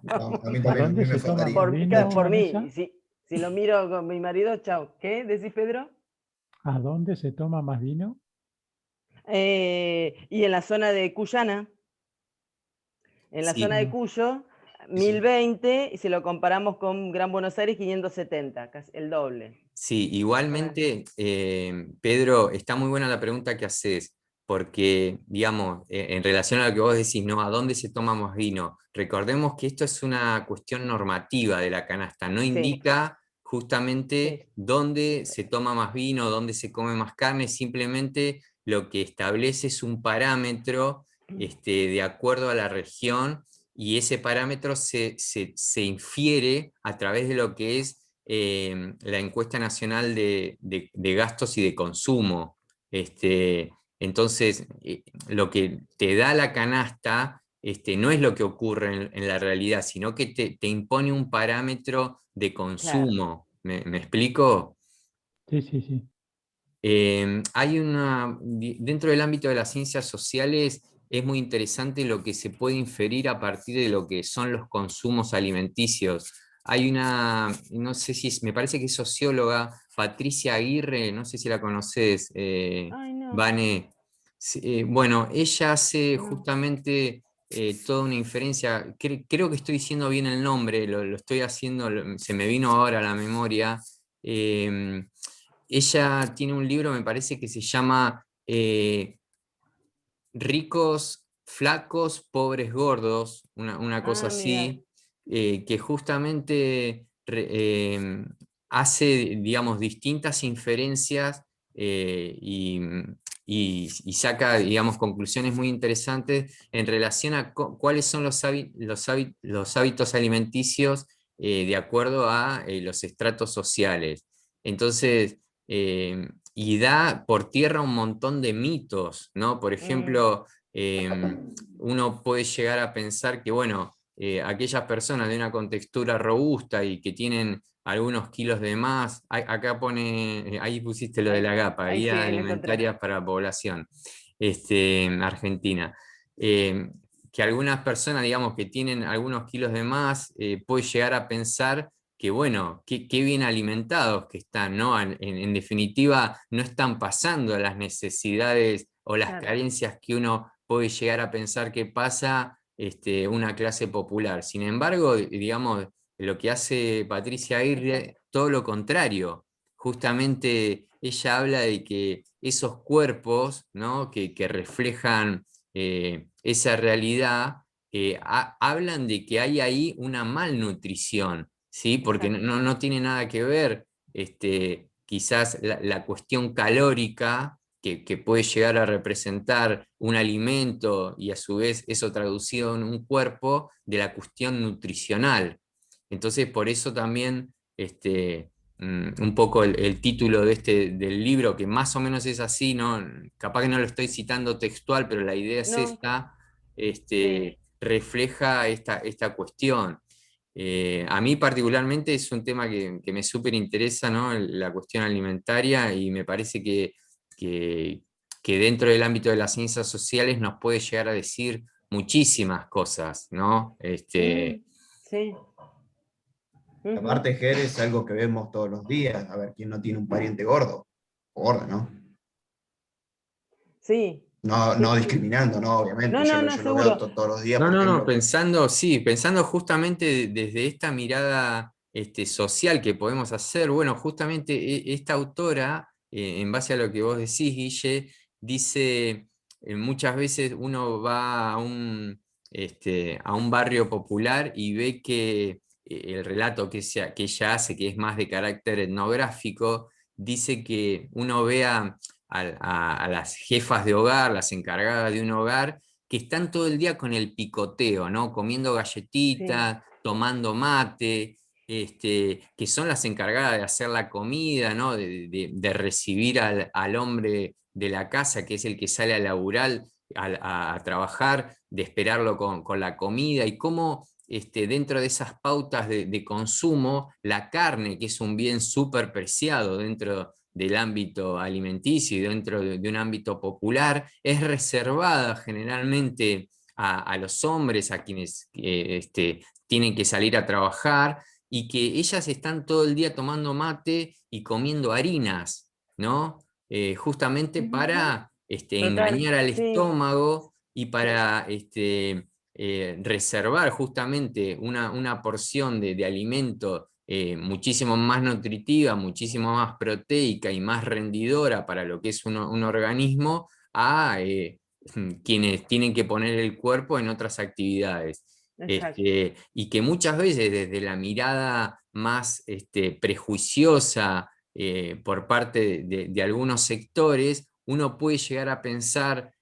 No, a mí ¿A también dónde me se toma faltaría. más vino, Por mí, Vanessa? si lo miro con mi marido, chao. ¿Qué decís, Pedro? ¿A dónde se toma más vino? Y en la zona de Cuyana. En la Sí, zona de Cuyo, Sí, sí. 1020, y si lo comparamos con Gran Buenos Aires, 570, casi el doble. sí, igualmente, Pedro, está muy buena la pregunta que haces, porque, digamos, en relación a lo que vos decís, ¿no? ¿A dónde se toma más vino? Recordemos que esto es una cuestión normativa de la canasta, no Sí, indica sí. justamente dónde se toma más vino, dónde se come más carne, simplemente lo que establece es un parámetro de acuerdo a la región, y ese parámetro se infiere a través de lo que es la encuesta nacional de gastos y de consumo. Entonces, lo que te da la canasta no es lo que ocurre en la realidad, sino que te impone un parámetro de Claro. consumo. ¿Me explico? Sí, sí, sí. Hay dentro del ámbito de las ciencias sociales, es muy interesante lo que se puede inferir a partir de lo que son los consumos alimenticios. Hay no sé si me parece que es socióloga, Patricia Aguirre, no sé si la conoces, Ay, no. Vane. Bueno, ella hace No. justamente toda una inferencia, creo que estoy diciendo bien el nombre, lo estoy haciendo, se me vino ahora a la memoria. Ella tiene un libro, me parece que se llama Ricos, Flacos, Pobres, Gordos, una cosa Mira. así, que justamente hace, digamos, distintas inferencias y saca, digamos, conclusiones muy interesantes en relación a cuáles son los hábitos alimenticios de acuerdo a los estratos sociales. Entonces, y da por tierra un montón de mitos, ¿no? Por ejemplo, uno puede llegar a pensar que, bueno, aquellas personas de una contextura robusta y que tienen algunos kilos de más, acá pone, ahí pusiste lo de la GAPA, Ahí sí, Guía lo encontré. Alimentaria para Población Argentina. Que algunas personas, digamos, que tienen algunos kilos de más, puede llegar a pensar bueno, qué bien alimentados que están, ¿no? En definitiva, no están pasando las necesidades o las Claro, carencias que uno puede llegar a pensar que pasa una clase popular. Sin embargo, digamos, lo que hace Patricia exacto, Aguirre, todo lo contrario. Justamente ella habla de que esos cuerpos, ¿no? que reflejan esa realidad, hablan de que hay ahí una malnutrición, ¿sí? Porque exacto. no tiene nada que ver quizás la cuestión calórica que puede llegar a representar un alimento y a su vez eso traducido en un cuerpo de la cuestión nutricional. Entonces, por eso también un poco el título del libro, que más o menos es así, ¿no? Capaz que no lo estoy citando textual, pero la idea es No, esta, sí. refleja esta cuestión. A mí particularmente es un tema que me súper interesa, ¿no? La cuestión alimentaria, y me parece que, que dentro del ámbito de las ciencias sociales nos puede llegar a decir muchísimas cosas, ¿no? Mm, sí. Ujú. Aparte, Ger, es algo que vemos todos los días. A ver, ¿quién no tiene un pariente gordo? O gorda, ¿no? Sí, No, sí, no sí. discriminando, ¿no? Obviamente, No, yo no, lo, no, yo lo veo seguro. todos los días, No, por no, no, ejemplo, con... pensando, sí, pensando justamente desde esta mirada social que podemos hacer, bueno, justamente esta autora, en base a lo que vos decís, Guille, dice, muchas veces uno va a un barrio popular y ve que el relato que ella hace, que es más de carácter etnográfico, dice que uno ve a las jefas de hogar, las encargadas de un hogar, que están todo el día con el picoteo, ¿no? Comiendo Sí, galletitas, tomando mate, que son las encargadas de hacer la comida, ¿no? De recibir al hombre de la casa, que es el que sale a laburar, a trabajar, de esperarlo con la comida, y cómo dentro de esas pautas de consumo, la carne, que es un bien súper preciado dentro del ámbito alimenticio y dentro de un ámbito popular, es reservada generalmente a los hombres, a quienes tienen que salir a trabajar, y que ellas están todo el día tomando mate y comiendo harinas, ¿no? Justamente ujú, para total, engañar al sí, estómago y sí, para reservar justamente una porción de alimento muchísimo más nutritiva, muchísimo más proteica y más rendidora para lo que es un organismo, a quienes tienen que poner el cuerpo en otras actividades. exacto. Y que muchas veces desde la mirada más prejuiciosa por parte de algunos sectores, uno puede llegar a pensar,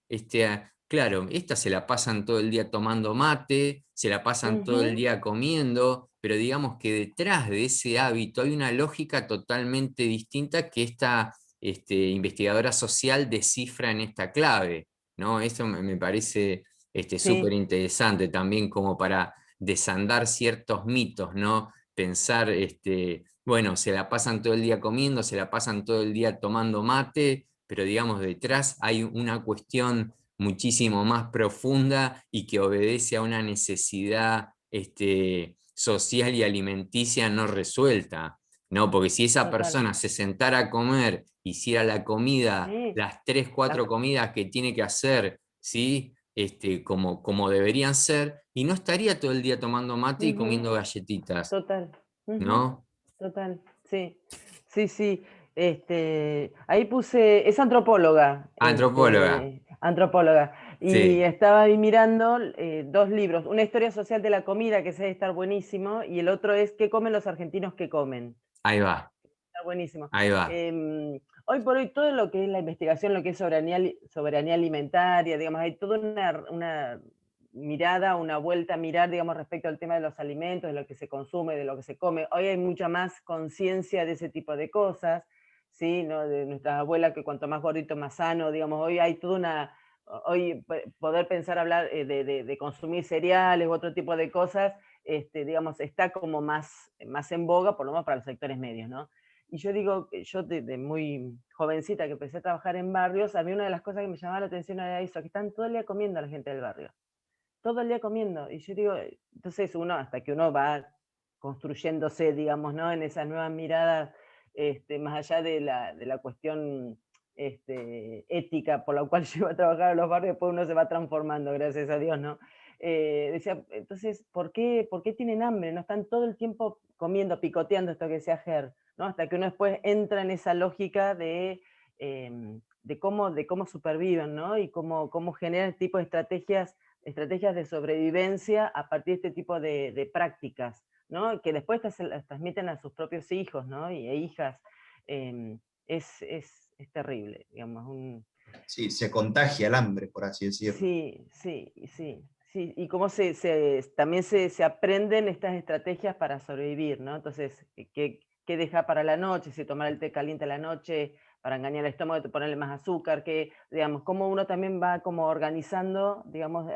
claro, estas se la pasan todo el día tomando mate, se la pasan todo el Ujú, día comiendo, pero digamos que detrás de ese hábito hay una lógica totalmente distinta que esta investigadora social descifra en esta clave, ¿no? Eso me parece súper sí, interesante también, como para desandar ciertos mitos, ¿no? Pensar, bueno, se la pasan todo el día comiendo, se la pasan todo el día tomando mate, pero digamos, detrás hay una cuestión muchísimo más profunda y que obedece a una necesidad social y alimenticia no resuelta, ¿no? Porque si esa total. persona se sentara a comer, hiciera la comida, Sí, las tres, la- cuatro comidas que tiene que hacer, ¿sí? Como deberían ser, y no estaría todo el día tomando mate y ujú, comiendo galletitas, total. Ujú, ¿no? total, sí. Sí, sí. Ahí puse, es antropóloga, Antropóloga, antropóloga. Y sí, estaba ahí mirando dos libros, una historia social de la comida, que debe estar buenísimo, y el otro es ¿Qué comen los argentinos que comen? ahí va, Está buenísimo. ahí va. Hoy por hoy todo lo que es la investigación, lo que es soberanía alimentaria, digamos, hay toda una mirada, una vuelta a mirar, digamos, respecto al tema de los alimentos, de lo que se consume, de lo que se come. Hoy hay mucha más conciencia de ese tipo de cosas, ¿sí? ¿No? De nuestras abuelas, que cuanto más gordito, más sano, digamos, hoy hay toda una... Hoy poder pensar, hablar de consumir cereales u otro tipo de cosas, digamos, está como más en boga, por lo menos para los sectores medios, ¿no? Y yo digo, yo de muy jovencita que empecé a trabajar en barrios, a mí una de las cosas que me llamaba la atención era eso, que están todo el día comiendo la gente del barrio, todo el día comiendo. Y yo digo, entonces uno, hasta que uno va construyéndose, digamos, ¿no? En esas nuevas miradas, más allá de la cuestión ética por la cual lleva a trabajar a los barrios, después uno se va transformando, gracias a Dios, ¿no? Decía, entonces, ¿por qué tienen hambre? ¿No? Están todo el tiempo comiendo, picoteando, esto que decía Ger, ¿no? Hasta que uno después entra en esa lógica de cómo superviven, ¿no? Y cómo generan este tipo de estrategias de sobrevivencia a partir de este tipo de prácticas, ¿no? Que después las transmiten a sus propios hijos, ¿no? E hijas. Es terrible, digamos. Sí, se contagia el hambre, por así decirlo. Sí, sí, sí. Sí, y cómo también se aprenden estas estrategias para sobrevivir, ¿no? Entonces, ¿qué deja para la noche? Si tomar el té caliente a la noche para engañar el estómago, ponerle más azúcar, digamos, cómo uno también va como organizando, digamos,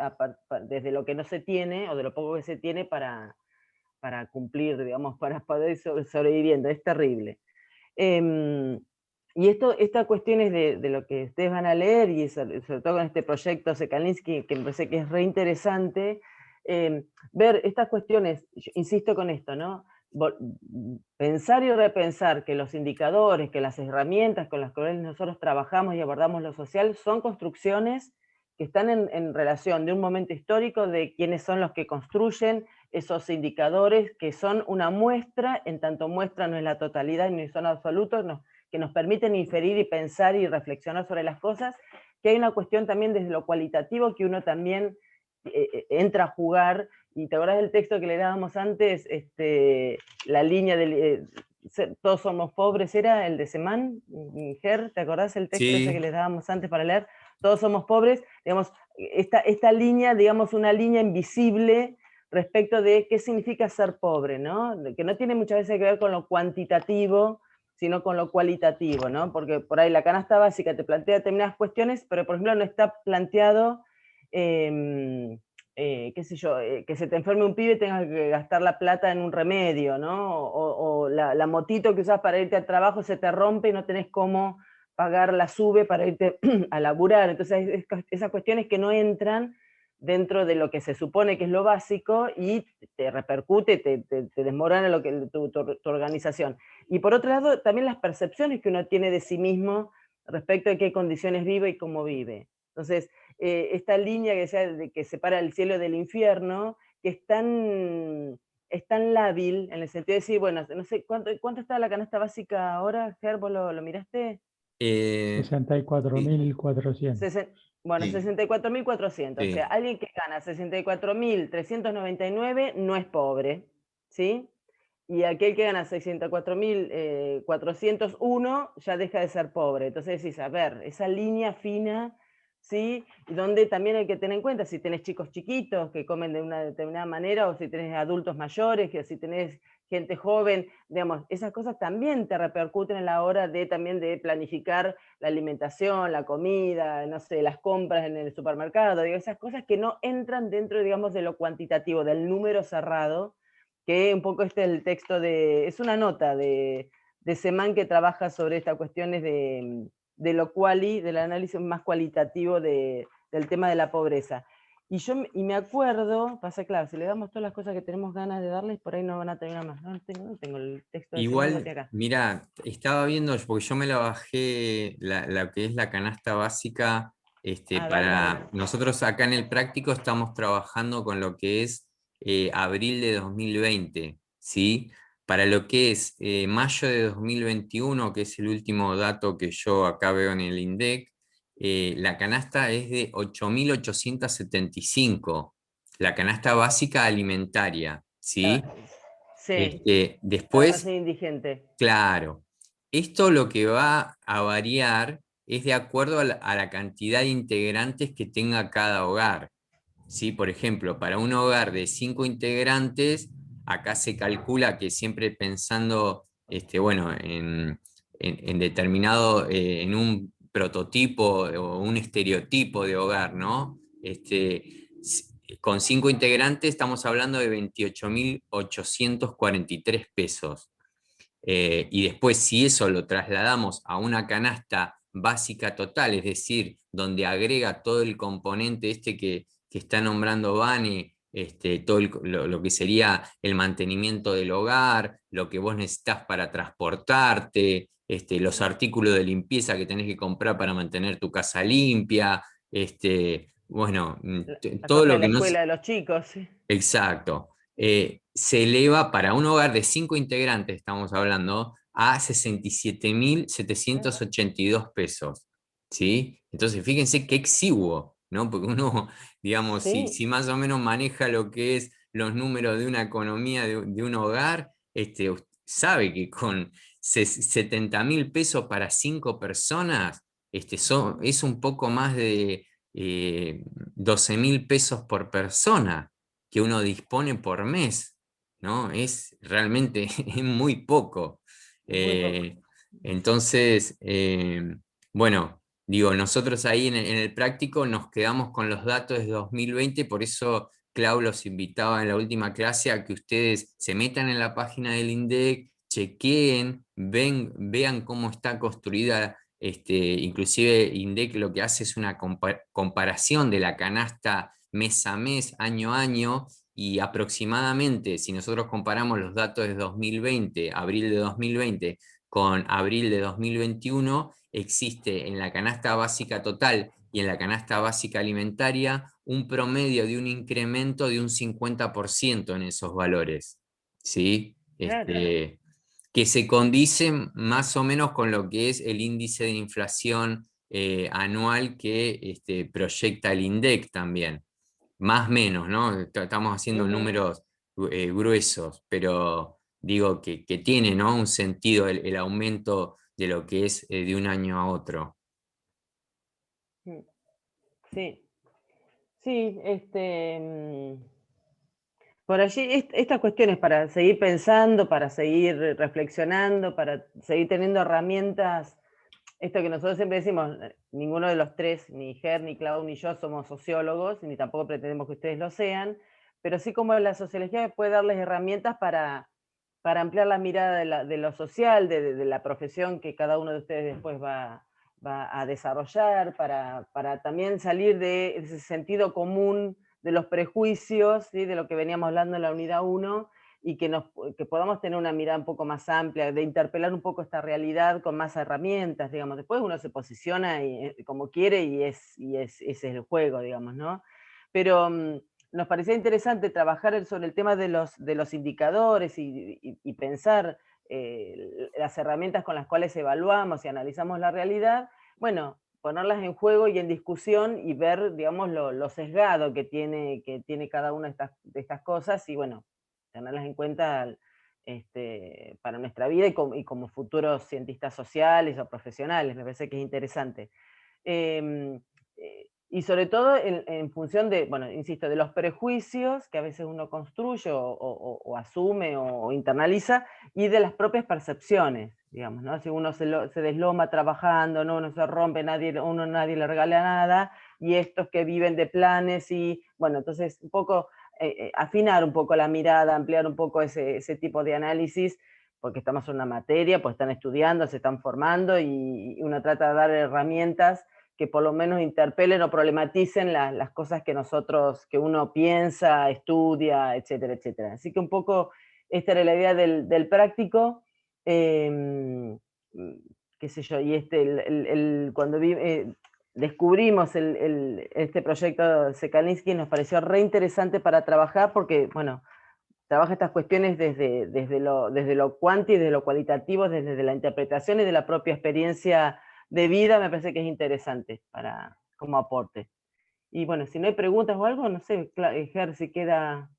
desde lo que no se tiene o de lo poco que se tiene para cumplir, digamos, para poder sobreviviendo. Es terrible. Y estas cuestiones de lo que ustedes van a leer, y sobre todo con este proyecto Sekalinsky, que me parece que es re interesante, ver estas cuestiones, insisto con esto, ¿no? Pensar y repensar que los indicadores, que las herramientas con las que nosotros trabajamos y abordamos lo social son construcciones que están en relación de un momento histórico de quiénes son los que construyen esos indicadores, que son una muestra, en tanto muestra no es la totalidad ni son absolutos, que nos permiten inferir y pensar y reflexionar sobre las cosas, que hay una cuestión también desde lo cualitativo que uno también entra a jugar. Y te acordás del texto que le dábamos antes, la línea del todos somos pobres, era el de Semán, Ger, ¿te acordás el texto ese que les dábamos antes para leer? Todos somos pobres, digamos, esta línea, digamos, una línea invisible respecto de qué significa ser pobre, ¿no? Que no tiene muchas veces que ver con lo cuantitativo, sino con lo cualitativo, ¿no? Porque por ahí la canasta básica te plantea determinadas cuestiones, pero por ejemplo no está planteado, qué sé yo, que se te enferme un pibe y tengas que gastar la plata en un remedio, ¿no? O la motito que usas para irte al trabajo se te rompe y no tenés cómo pagar la sube para irte a laburar. Entonces esas cuestiones que no entran dentro de lo que se supone que es lo básico y te repercute, te desmorona tu organización. Y por otro lado, también las percepciones que uno tiene de sí mismo respecto de qué condiciones vive y cómo vive. Entonces, esta línea que separa el cielo del infierno, que es tan lábil, en el sentido de decir, bueno, no sé, ¿cuánto está la canasta básica ahora, Ger? ¿Vos lo miraste? 64.400. Bueno, Sí. 64.400. O sea, Sí. alguien que gana 64.399 no es pobre, ¿sí? Y aquel que gana 64.401 ya deja de ser pobre. Entonces decís, a ver, esa línea fina, ¿sí? Y donde también hay que tener en cuenta si tenés chicos chiquitos que comen de una determinada manera, o si tenés adultos mayores, que si tenés gente joven, digamos, esas cosas también te repercuten en la hora también de planificar la alimentación, la comida, no sé, las compras en el supermercado, digo, esas cosas que no entran dentro, digamos, de lo cuantitativo, del número cerrado, que un poco es el texto es una nota de Semán que trabaja sobre estas cuestiones de lo del análisis más cualitativo del tema de la pobreza. Y me acuerdo, pasa claro, si le damos todas las cosas que tenemos ganas de darles, por ahí no van a terminar más. No tengo el texto de Semán, Igual, acá. mira, estaba viendo, porque yo me la bajé, la que es la canasta básica, Dale. nosotros acá en el práctico estamos trabajando con lo que es abril de 2020, ¿sí? Para lo que es mayo de 2021, que es el último dato que yo acá veo en el INDEC, la canasta es de 8.875, la canasta básica alimentaria, ¿sí? Sí, la base Después, indigente. claro, esto lo que va a variar es de acuerdo a la cantidad de integrantes que tenga cada hogar. ¿Sí? Por ejemplo, para un hogar de 5 integrantes, acá se calcula que siempre pensando bueno, en determinado, en un prototipo o un estereotipo de hogar, ¿no? Con 5 integrantes estamos hablando de 28.843 pesos. Y después, si eso lo trasladamos a una canasta básica total, es decir, donde agrega todo el componente que está nombrando Vane, todo lo que sería el mantenimiento del hogar, lo que vos necesitas para transportarte, los artículos de limpieza que tenés que comprar para mantener tu casa limpia, bueno, La todo cosa de lo la que no... escuela de los chicos, sí. Exacto. Se eleva para un hogar de 5 integrantes, estamos hablando, a 67.782 pesos. ¿Sí? Entonces, fíjense qué exiguo, ¿no? Porque uno, digamos, Sí, si más o menos maneja lo que es los números de una economía de un hogar, sabe que con 70.000 pesos para 5 personas, es un poco más de 12.000 pesos por persona que uno dispone por mes, ¿no? Es realmente es muy poco. es muy poco. Eh, entonces, bueno, digo, nosotros ahí en el práctico nos quedamos con los datos de 2020, por eso Clau los invitaba en la última clase a que ustedes se metan en la página del INDEC, chequeen, vean cómo está construida. Inclusive INDEC lo que hace es una comparación de la canasta mes a mes, año a año, y aproximadamente, si nosotros comparamos los datos de 2020, abril de 2020, con abril de 2021, existe en la canasta básica total y en la canasta básica alimentaria un promedio de un incremento de un 50% en esos valores, ¿sí? Claro. Que se condice más o menos con lo que es el índice de inflación anual que proyecta el INDEC también. Más o menos, ¿no? Estamos haciendo Ujú. números gruesos, pero digo que tiene, ¿no? Un sentido el aumento de lo que es de un año a otro. Mm. Sí, sí, por allí estas cuestiones para seguir pensando, para seguir reflexionando, para seguir teniendo herramientas. Esto que nosotros siempre decimos, ninguno de los tres, ni Ger, ni Clau, ni yo somos sociólogos, ni tampoco pretendemos que ustedes lo sean, pero sí como la sociología puede darles herramientas para ampliar la mirada de lo social, de la profesión que cada uno de ustedes después va a desarrollar, para también salir de ese sentido común de los prejuicios, ¿sí? De lo que veníamos hablando en la unidad 1, y que podamos tener una mirada un poco más amplia, de interpelar un poco esta realidad con más herramientas, digamos. Después uno se posiciona como quiere y ese es el juego, digamos, ¿no? Pero nos parecía interesante trabajar sobre el tema de los indicadores y pensar las herramientas con las cuales evaluamos y analizamos la realidad, bueno, ponerlas en juego y en discusión y ver, digamos, lo sesgado que tiene cada una de estas cosas y, bueno, tenerlas en cuenta para nuestra vida y como futuros cientistas sociales o profesionales. Me parece que es interesante. Y sobre todo en función de, bueno, insisto, de los prejuicios que a veces uno construye o asume o internaliza, y de las propias percepciones, digamos, ¿no? Si uno se desloma trabajando, ¿no? Uno se rompe, nadie le regala nada, y estos que viven de planes, y bueno, entonces un poco afinar un poco la mirada, ampliar un poco ese tipo de análisis, porque estamos en una materia, pues están estudiando, se están formando, y uno trata de dar herramientas que por lo menos interpelen o problematicen las cosas que uno piensa, estudia, etcétera, etcétera. Así que un poco esta era la idea del práctico, qué sé yo, y cuando descubrimos este proyecto Sekalinski nos pareció re interesante para trabajar porque, bueno, trabaja estas cuestiones desde lo cuanti, desde lo cualitativo, desde la interpretación y de la propia experiencia de vida. Me parece que es interesante como aporte. Y bueno, si no hay preguntas o algo, no sé, Ger, si queda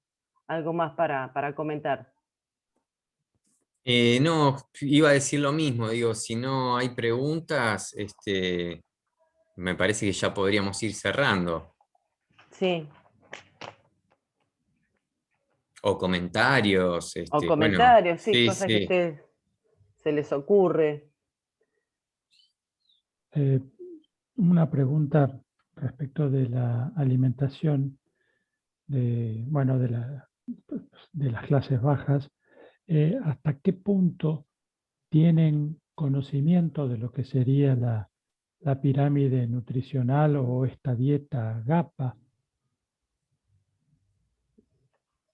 algo más para comentar. No, iba a decir lo mismo, digo, si no hay preguntas, me parece que ya podríamos ir cerrando. Sí, O comentarios, o bueno, comentarios, sí, sí, cosas que a sí. ustedes se les ocurre. Eh, una pregunta respecto de la alimentación bueno, de las clases bajas. ¿Hasta qué punto tienen conocimiento de lo que sería la pirámide nutricional o esta dieta GAPA?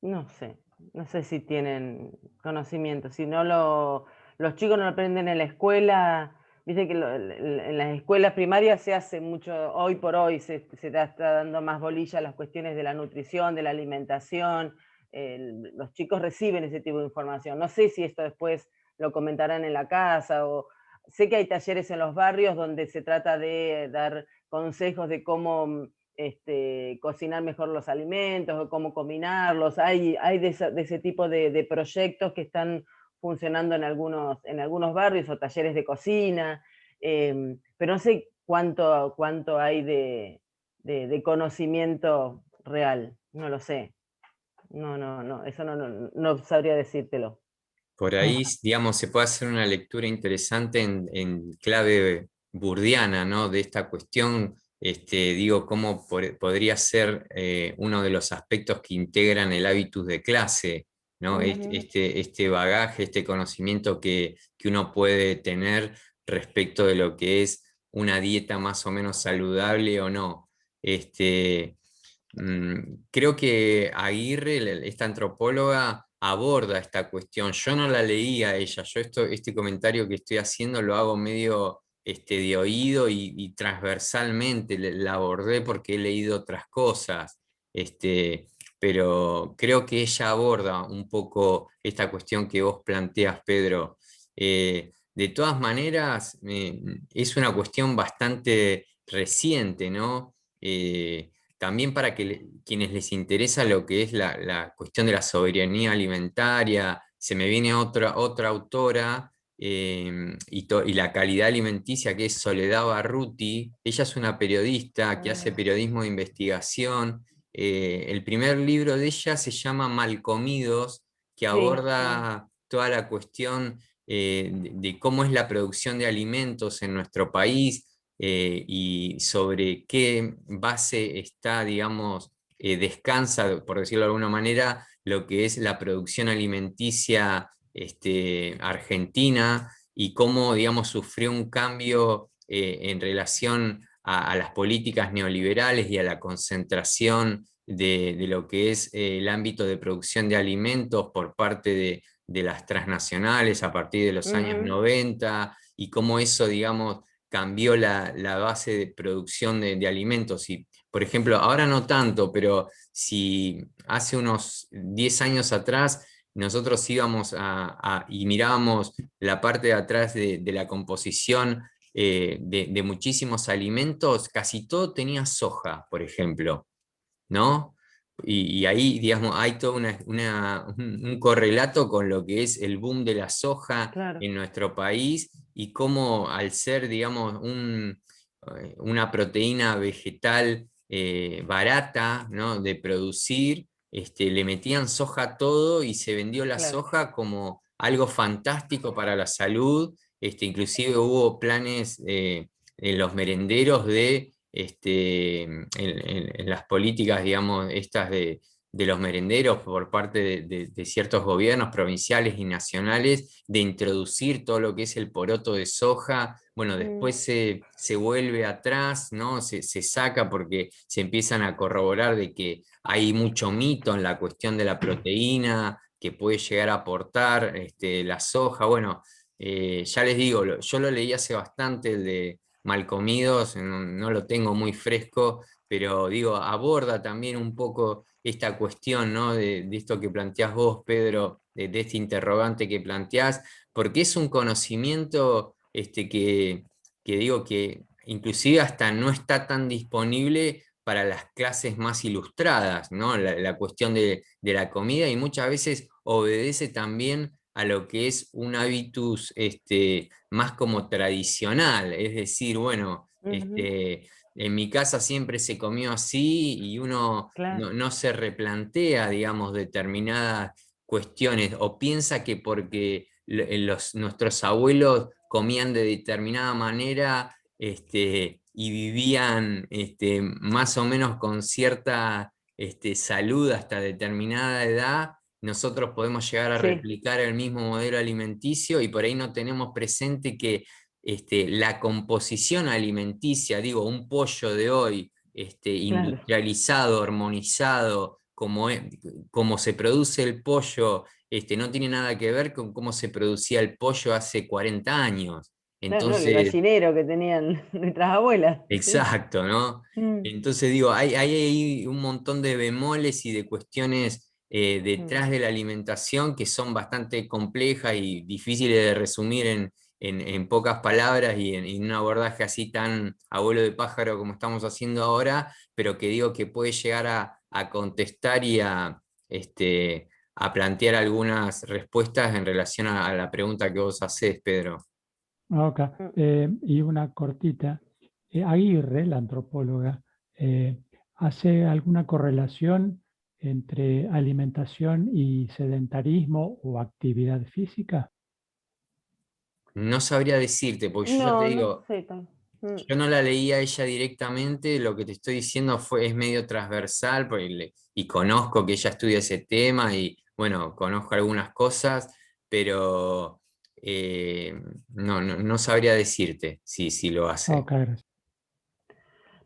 No sé, no sé si tienen conocimiento, si no los chicos no lo aprenden en la escuela, viste que en las escuelas primarias se hace mucho, hoy por hoy está dando más bolilla a las cuestiones de la nutrición, de la alimentación, los chicos reciben ese tipo de información. No sé si esto después lo comentarán en la casa o sé que hay talleres en los barrios donde se trata de dar consejos de cómo cocinar mejor los alimentos o cómo combinarlos. Hay de ese tipo de proyectos que están funcionando en algunos barrios o talleres de cocina, pero no sé cuánto hay de conocimiento real, no lo sé. No, eso no sabría decírtelo. Por ahí, digamos, se puede hacer una lectura interesante en clave burdiana, ¿no? De esta cuestión, digo, cómo podría ser uno de los aspectos que integran el hábitus de clase, ¿no? Ujú. Este bagaje, este conocimiento que uno puede tener respecto de lo que es una dieta más o menos saludable o no. Este, Creo que Aguirre, esta antropóloga, aborda esta cuestión. Yo no la leí a ella, este comentario que estoy haciendo lo hago medio de oído y transversalmente la abordé porque he leído otras cosas. Este, pero creo que ella aborda un poco esta cuestión que vos planteas, Pedro. De todas maneras, es una cuestión bastante reciente, ¿no? También para que quienes les interesa lo que es la cuestión de la soberanía alimentaria, se me viene otra autora y la calidad alimenticia, que es Soledad Barruti. Ella es una periodista que hace Ah, periodismo de investigación. El primer libro de ella se llama Malcomidos, que sí, sí. aborda toda la cuestión de cómo es la producción de alimentos en nuestro país, y sobre qué base está, digamos, descansa, por decirlo de alguna manera, lo que es la producción alimenticia argentina y cómo, digamos, sufrió un cambio en relación a las políticas neoliberales y a la concentración de lo que es el ámbito de producción de alimentos por parte de las transnacionales a partir de los años Ujú. 90 y cómo eso, digamos, cambió la base de producción de alimentos. Y, por ejemplo, ahora no tanto, pero si hace unos 10 años atrás nosotros íbamos y mirábamos la parte de atrás de la composición de muchísimos alimentos, casi todo tenía soja, por ejemplo, ¿no? Y ahí, digamos, hay todo un correlato con lo que es el boom de la soja Claro. en nuestro país y cómo al ser, digamos, una proteína vegetal barata, ¿no? De producir, le metían soja a todo y se vendió la Claro. soja como algo fantástico para la salud. Inclusive hubo planes en los merenderos en las políticas, digamos, estas de los merenderos por parte de ciertos gobiernos provinciales y nacionales, de introducir todo lo que es el poroto de soja. Bueno, Mm, después se vuelve atrás, ¿no? Se saca porque se empiezan a corroborar de que hay mucho mito en la cuestión de la proteína que puede llegar a aportar la soja. Bueno, ya les digo, yo lo leí hace bastante, el de Malcomidos, no lo tengo muy fresco, pero digo, aborda también un poco esta cuestión, ¿no? De esto que planteás vos, Pedro, de este interrogante que planteás, porque es un conocimiento que digo que inclusive hasta no está tan disponible para las clases más ilustradas, ¿no? La cuestión de la comida y muchas veces obedece también a lo que es un hábitus más como tradicional, es decir, bueno, ujú. en mi casa siempre se comió así y uno Claro. no se replantea, digamos, determinadas cuestiones o piensa que porque nuestros abuelos comían de determinada manera y vivían más o menos con cierta salud hasta determinada edad, nosotros podemos llegar a Sí, replicar el mismo modelo alimenticio y por ahí no tenemos presente que la composición alimenticia, digo, un pollo de hoy claro. industrializado, hormonizado, como se produce el pollo, no tiene nada que ver con cómo se producía el pollo hace 40 años. No, no, el Entonces, gallinero que tenían nuestras abuelas. Sí. exacto, ¿no? Mm, Entonces digo, hay ahí un montón de bemoles y de cuestiones mm. detrás de la alimentación que son bastante complejas y difíciles de resumir en pocas palabras y en un abordaje así tan abuelo de pájaro como estamos haciendo ahora, pero que digo que puede llegar a contestar y a plantear algunas respuestas en relación a la pregunta que vos hacés, Pedro. Ok. Mm. Y una cortita. Aguirre, la antropóloga, eh, ¿hace alguna correlación entre alimentación y sedentarismo o actividad física? No sabría decirte, porque yo ya te No, no digo, sé. yo no la leí a ella directamente, lo que te estoy diciendo es medio transversal, porque y conozco que ella estudia ese tema y bueno, conozco algunas cosas, pero no sabría decirte si lo hace. Ok, gracias.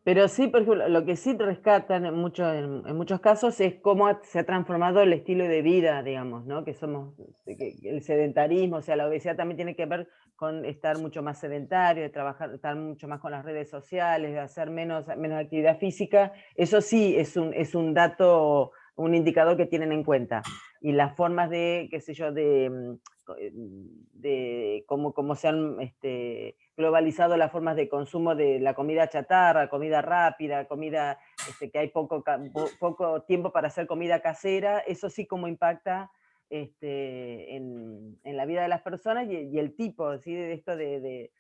Pero sí, por ejemplo, lo que sí rescatan en muchos casos es cómo se ha transformado el estilo de vida, digamos, ¿no? Que somos, que el sedentarismo, o sea, la obesidad también tiene que ver con estar mucho más sedentario, de trabajar, estar mucho más con las redes sociales, de hacer menos actividad física. Eso sí es un dato, un indicador que tienen en cuenta. Y las formas de, qué sé yo, de cómo se han globalizado las formas de consumo de la comida chatarra, comida rápida, comida que hay poco tiempo para hacer comida casera, eso sí como impacta en la vida de las personas y el tipo, ¿sí? De esto de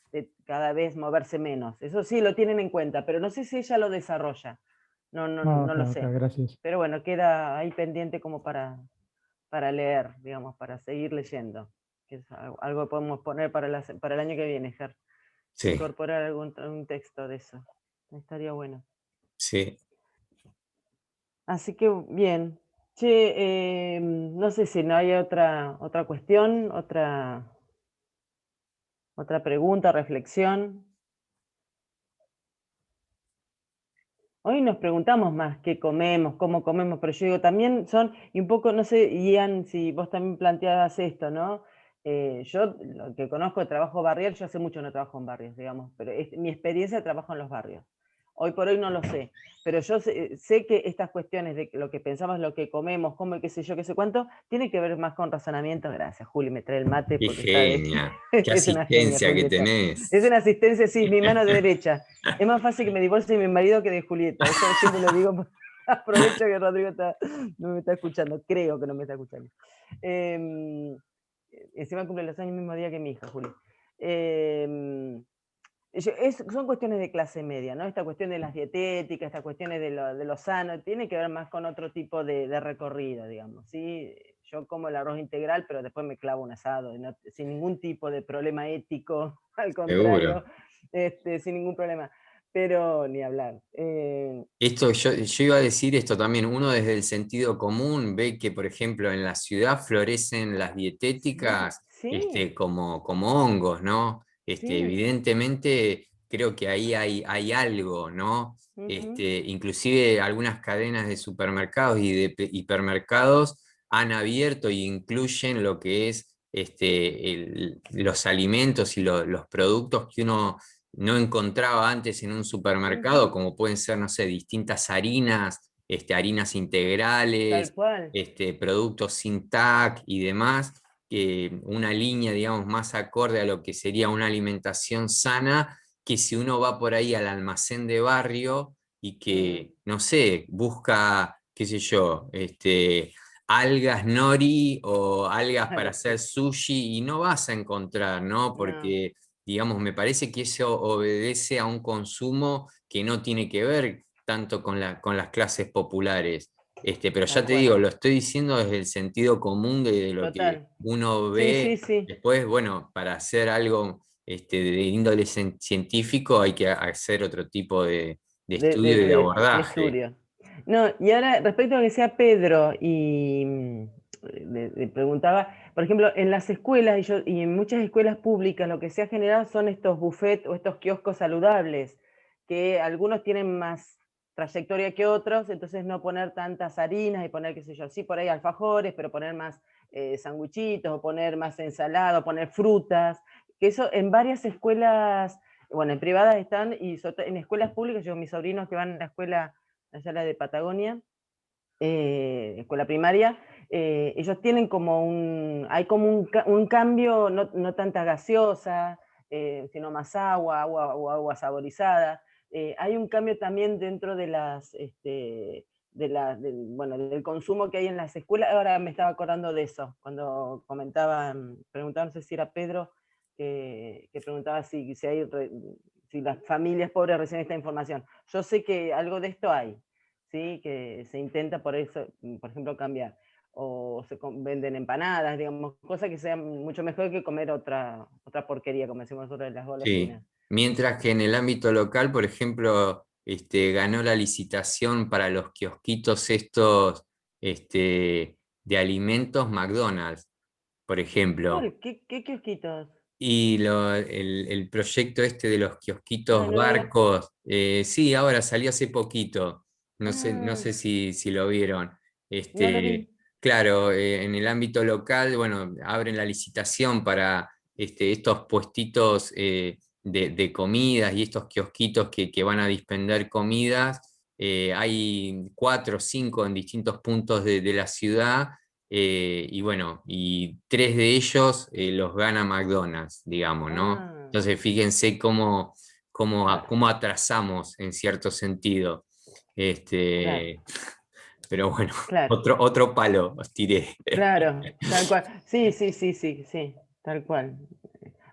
cada vez moverse menos. Eso sí lo tienen en cuenta, pero no sé si ella lo desarrolla, no Ok, lo ok, sé. gracias. Pero bueno, queda ahí pendiente como para leer, digamos, para seguir leyendo. Que es algo que podemos poner para el año que viene, Ger. Sí, Incorporar algún texto de eso. Estaría bueno. sí. Así que bien. Che, no sé si no hay otra cuestión, otra pregunta, reflexión. Hoy nos preguntamos más qué comemos, cómo comemos, pero yo digo, también y un poco, no sé, Ian, si vos también planteabas esto, ¿no? Yo, lo que conozco de trabajo barrial, yo hace mucho no trabajo en barrios, digamos, pero mi experiencia de trabajo en los barrios. Hoy por hoy no lo sé, pero yo sé que estas cuestiones de lo que pensamos, lo que comemos, cómo, qué sé yo, qué sé cuánto, tiene que ver más con razonamiento. Gracias, Juli, me trae el mate Qué porque sabe que genia, qué es una genia, asistencia que Julieta. tenés. Es una asistencia, sí, mi mano derecha. Es más fácil que me divorcie de mi marido que de Julieta. Eso siempre lo digo. Aprovecho que Rodrigo no me está escuchando. Creo que no me está escuchando. Encima cumple los años el mismo día que mi hija, Juli. Son cuestiones de clase media, ¿no? Esta cuestión de las dietéticas, esta cuestiones de lo sano, tiene que ver más con otro tipo de recorrido, digamos, ¿sí? Yo como el arroz integral, pero después me clavo un asado, sin ningún tipo de problema ético, al Seguro. contrario, sin ningún problema, pero ni hablar. Esto, yo iba a decir esto también, uno desde el sentido común ve que, por ejemplo, en la ciudad florecen las Sí, dietéticas sí, como hongos, ¿no? sí. Evidentemente creo que ahí hay algo, ¿no? Ujú. Inclusive algunas cadenas de supermercados y de hipermercados han abierto e incluyen lo que es los alimentos y los productos que uno no encontraba antes en un supermercado, Ujú. como pueden ser, no sé, distintas harinas, harinas Tal integrales, cual. productos sin TAC y demás, una línea, digamos, más acorde a lo que sería una alimentación sana, que si uno va por ahí al almacén de barrio y Mm, que, no sé, busca, qué sé yo, algas nori o algas para claro, hacer sushi y no vas a encontrar, ¿no? no, Porque digamos, me parece que eso obedece a un consumo que no tiene que ver tanto con las clases populares. Pero ya tal te digo, cual. lo estoy diciendo desde el sentido común de lo que Total. uno Sí, sí, ve. sí. Después, bueno, para hacer algo de índole científico hay que hacer otro tipo de estudio y de De abordaje. estudio. No, y ahora respecto a lo que decía Pedro, y le preguntaba, por ejemplo, en las escuelas y en muchas escuelas públicas lo que se ha generado son estos buffets o estos kioscos saludables, que algunos tienen más trayectoria que otros, entonces no poner tantas harinas y poner, qué sé yo, sí por ahí alfajores, pero poner más sanguchitos, o poner más ensalada, o poner frutas, que eso en varias escuelas, bueno, en privadas están, y en escuelas públicas, yo mis sobrinos que van a la escuela, allá la de Patagonia, escuela primaria, ellos tienen como hay como un cambio, no tanta gaseosa, sino más agua o agua saborizada. Hay un cambio también dentro de bueno, del consumo que hay en las escuelas. Ahora me estaba acordando de eso, cuando preguntaba, no sé si era Pedro, que preguntaba si las familias pobres reciben esta información. Yo sé que algo de esto hay, ¿sí? Que se intenta por eso, por ejemplo, cambiar. O venden empanadas, digamos, cosas que sean mucho mejor que comer otra porquería, como decimos nosotros, de las Sí. golosinas. Mientras que en el ámbito local, por ejemplo, ganó la licitación para los kiosquitos estos de alimentos McDonald's, por ejemplo. ¿Qué kiosquitos? Y el proyecto de los Ah, kiosquitos no lo vi. barcos, sí, ahora salió hace poquito, no Ah, sé si lo vieron. no lo vi. Claro, en el ámbito local, bueno, abren la licitación para estos puestitos de comidas y estos kiosquitos que van a dispender comidas. Hay 4 o 5 en distintos puntos de la ciudad. Y bueno, y 3 de ellos los gana McDonald's, digamos, ¿no? Ah, Entonces fíjense claro, cómo atrasamos en cierto sentido. claro, Pero bueno, claro, otro palo os tiré. claro, tal cual. Sí, sí, sí, sí, sí, tal cual.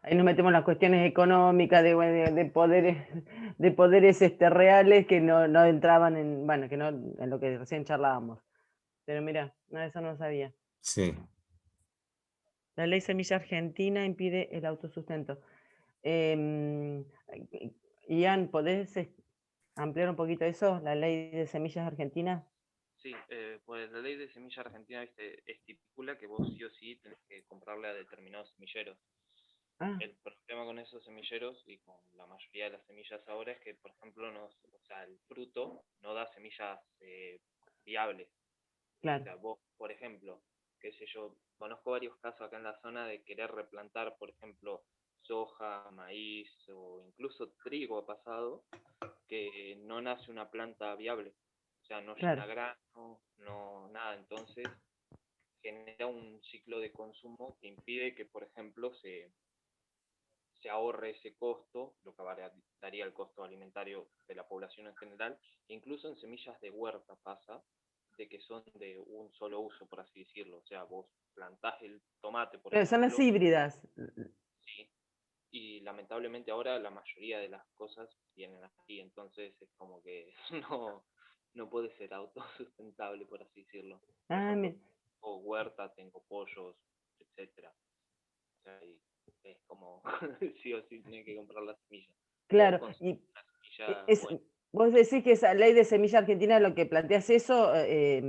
Ahí nos metemos en las cuestiones económicas, de poderes reales que no entraban en, bueno, que no, en lo que recién charlábamos. Pero mira, no, eso no sabía. Sí. La ley semilla argentina impide el autosustento. Em, Ian, ¿podés ampliar un poquito eso? La ley de semillas argentina. Sí, pues la ley de semilla argentina estipula que vos sí o sí tenés que comprarle a determinados semilleros. Ah, El problema con esos semilleros y con la mayoría de las semillas ahora es que, por ejemplo, o sea, el fruto no da semillas viables. O claro, sea, vos, por ejemplo, qué sé yo, conozco varios casos acá en la zona de querer replantar, por ejemplo, soja, maíz o incluso trigo ha pasado, que no nace una planta viable. O sea, no claro. llena grano, no nada. Entonces genera un ciclo de consumo que impide que, por ejemplo, se ahorre ese costo, lo que daría el costo alimentario de la población en general. Incluso en semillas de huerta pasa de que son de un solo uso, por así decirlo. O sea, vos plantás el tomate, por Claro, son las ejemplo, híbridas. sí, y lamentablemente ahora la mayoría de las cosas vienen así, entonces es como que no puede ser autosustentable, por así decirlo. Por Ah, ejemplo, tengo huerta, tengo pollos, etcétera. O sea, y es como sí o sí tienen que comprar la semilla. O claro. conseguir Y una semilla es, buena. vos decís que esa ley de semilla argentina lo que planteas eso, eh,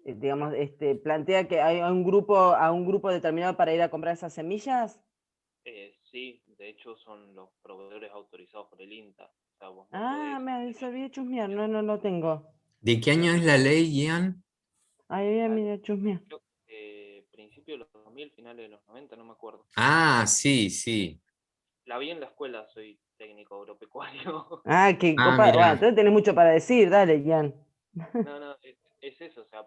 digamos, plantea que hay a un grupo determinado para ir a comprar esas semillas. Sí, de hecho son los proveedores autorizados por el INTA. O sea, vos no Ah, podés me ir sabía chusmear, no lo tengo. ¿De qué año es la ley, Ian? Ahí a, mira, chusmear. principios de los 2000, finales de los 90, no me acuerdo. Ah, sí, sí. La vi en la escuela, soy técnico agropecuario. Ah, qué Ah, copa. Bueno, mira. entonces tenés mucho para decir, dale, Jan. No, es eso, o sea,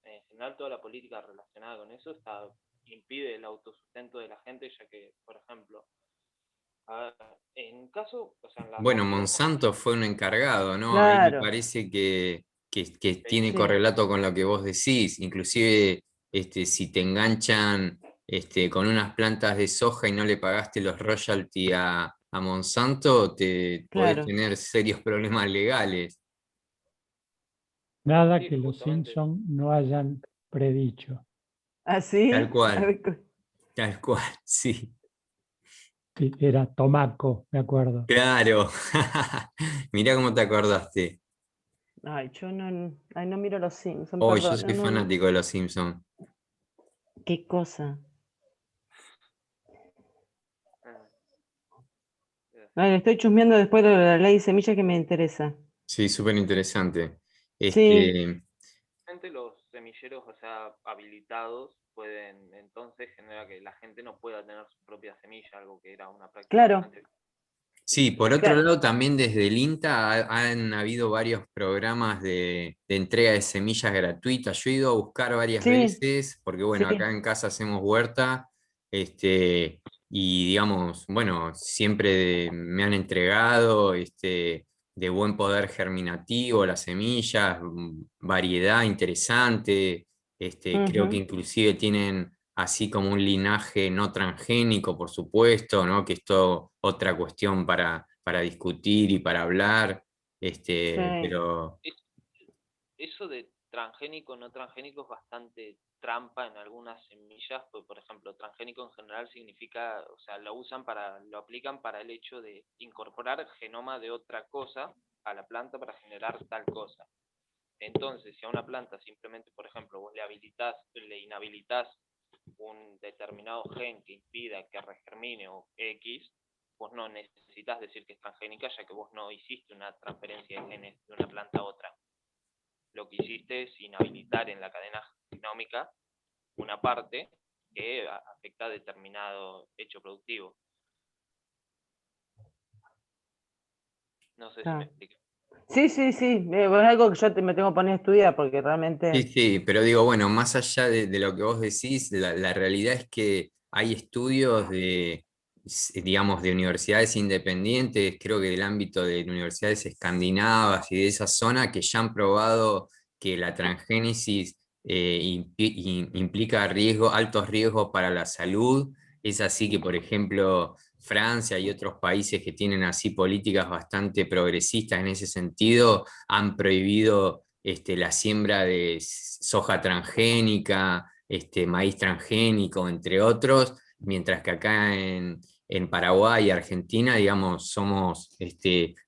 en general toda la política relacionada con eso impide el autosustento de la gente, ya que, por ejemplo, a ver, en caso, o sea, en la Bueno, mayoría, Monsanto fue un encargado, ¿no? Ahí me Claro, parece que tiene sí, correlato con lo que vos decís. Inclusive, si te enganchan con unas plantas de soja y no le pagaste los royalty a Monsanto, te podés claro. tener serios problemas legales. Nada sí, que los justamente, Simpson no hayan predicho. ¿Ah, Tal sí? A cual, ver, tal cual, sí. Sí, era Tomaco, me acuerdo. Claro. Mirá cómo te acordaste. ay, yo no miro los Simpsons, Hoy yo perdón. soy fanático de los Simpsons. ¿Qué cosa? ah, yeah. Vale, estoy chusmeando después de la ley de semillas que me interesa. Sí, súper interesante. Sí, Los semilleros, o sea, habilitados, pueden entonces generar que la gente no pueda tener su propia semilla, algo que era una práctica claro, bastante... Sí, por otro claro, lado, también desde el INTA han habido varios programas de entrega de semillas gratuitas. Yo he ido a buscar varias sí, veces, porque bueno, acá sí. en casa hacemos huerta, y digamos, bueno, siempre me han entregado de buen poder germinativo las semillas, variedad interesante, creo que Ujú, inclusive tienen así como un linaje no transgénico, por supuesto, ¿no? Que esto otra cuestión para discutir y para hablar, sí. pero Es- Eso de transgénico, no transgénico es bastante trampa en algunas semillas, pues por ejemplo, transgénico en general significa, o sea, lo aplican para el hecho de incorporar genoma de otra cosa a la planta para generar tal cosa. Entonces, si a una planta simplemente, por ejemplo, vos le inhabilitás un determinado gen que impida que regermine o X, vos no necesitas decir que es transgénica, ya que vos no hiciste una transferencia de genes de una planta a otra. Lo que hiciste es inhabilitar en la cadena genómica una parte que afecta a determinado hecho productivo. No sé si me Está. explico. Sí, sí, sí. Es algo que yo me tengo que poner a estudiar porque sí, realmente. sí, pero digo, bueno, más allá de lo que vos decís, la realidad es que hay estudios digamos, de universidades independientes, creo que del ámbito de universidades escandinavas y de esa zona, que ya han probado que la transgénesis implica altos riesgos para la salud. Es así que, por ejemplo, Francia y otros países que tienen así políticas bastante progresistas en ese sentido han prohibido la siembra de soja transgénica, maíz transgénico, entre otros, mientras que acá en Paraguay y Argentina, digamos, somos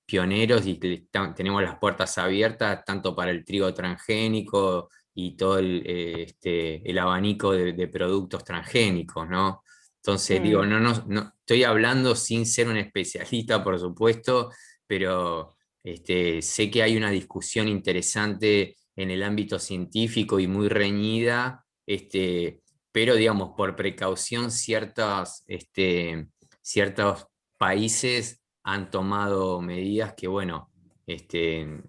pioneros y que tenemos las puertas abiertas tanto para el trigo transgénico y todo el abanico de productos transgénicos, ¿no? Entonces, digo, Mm. no, estoy hablando sin ser un especialista, por supuesto, pero sé que hay una discusión interesante en el ámbito científico y muy reñida, pero digamos, por precaución, ciertos países han tomado medidas que, bueno,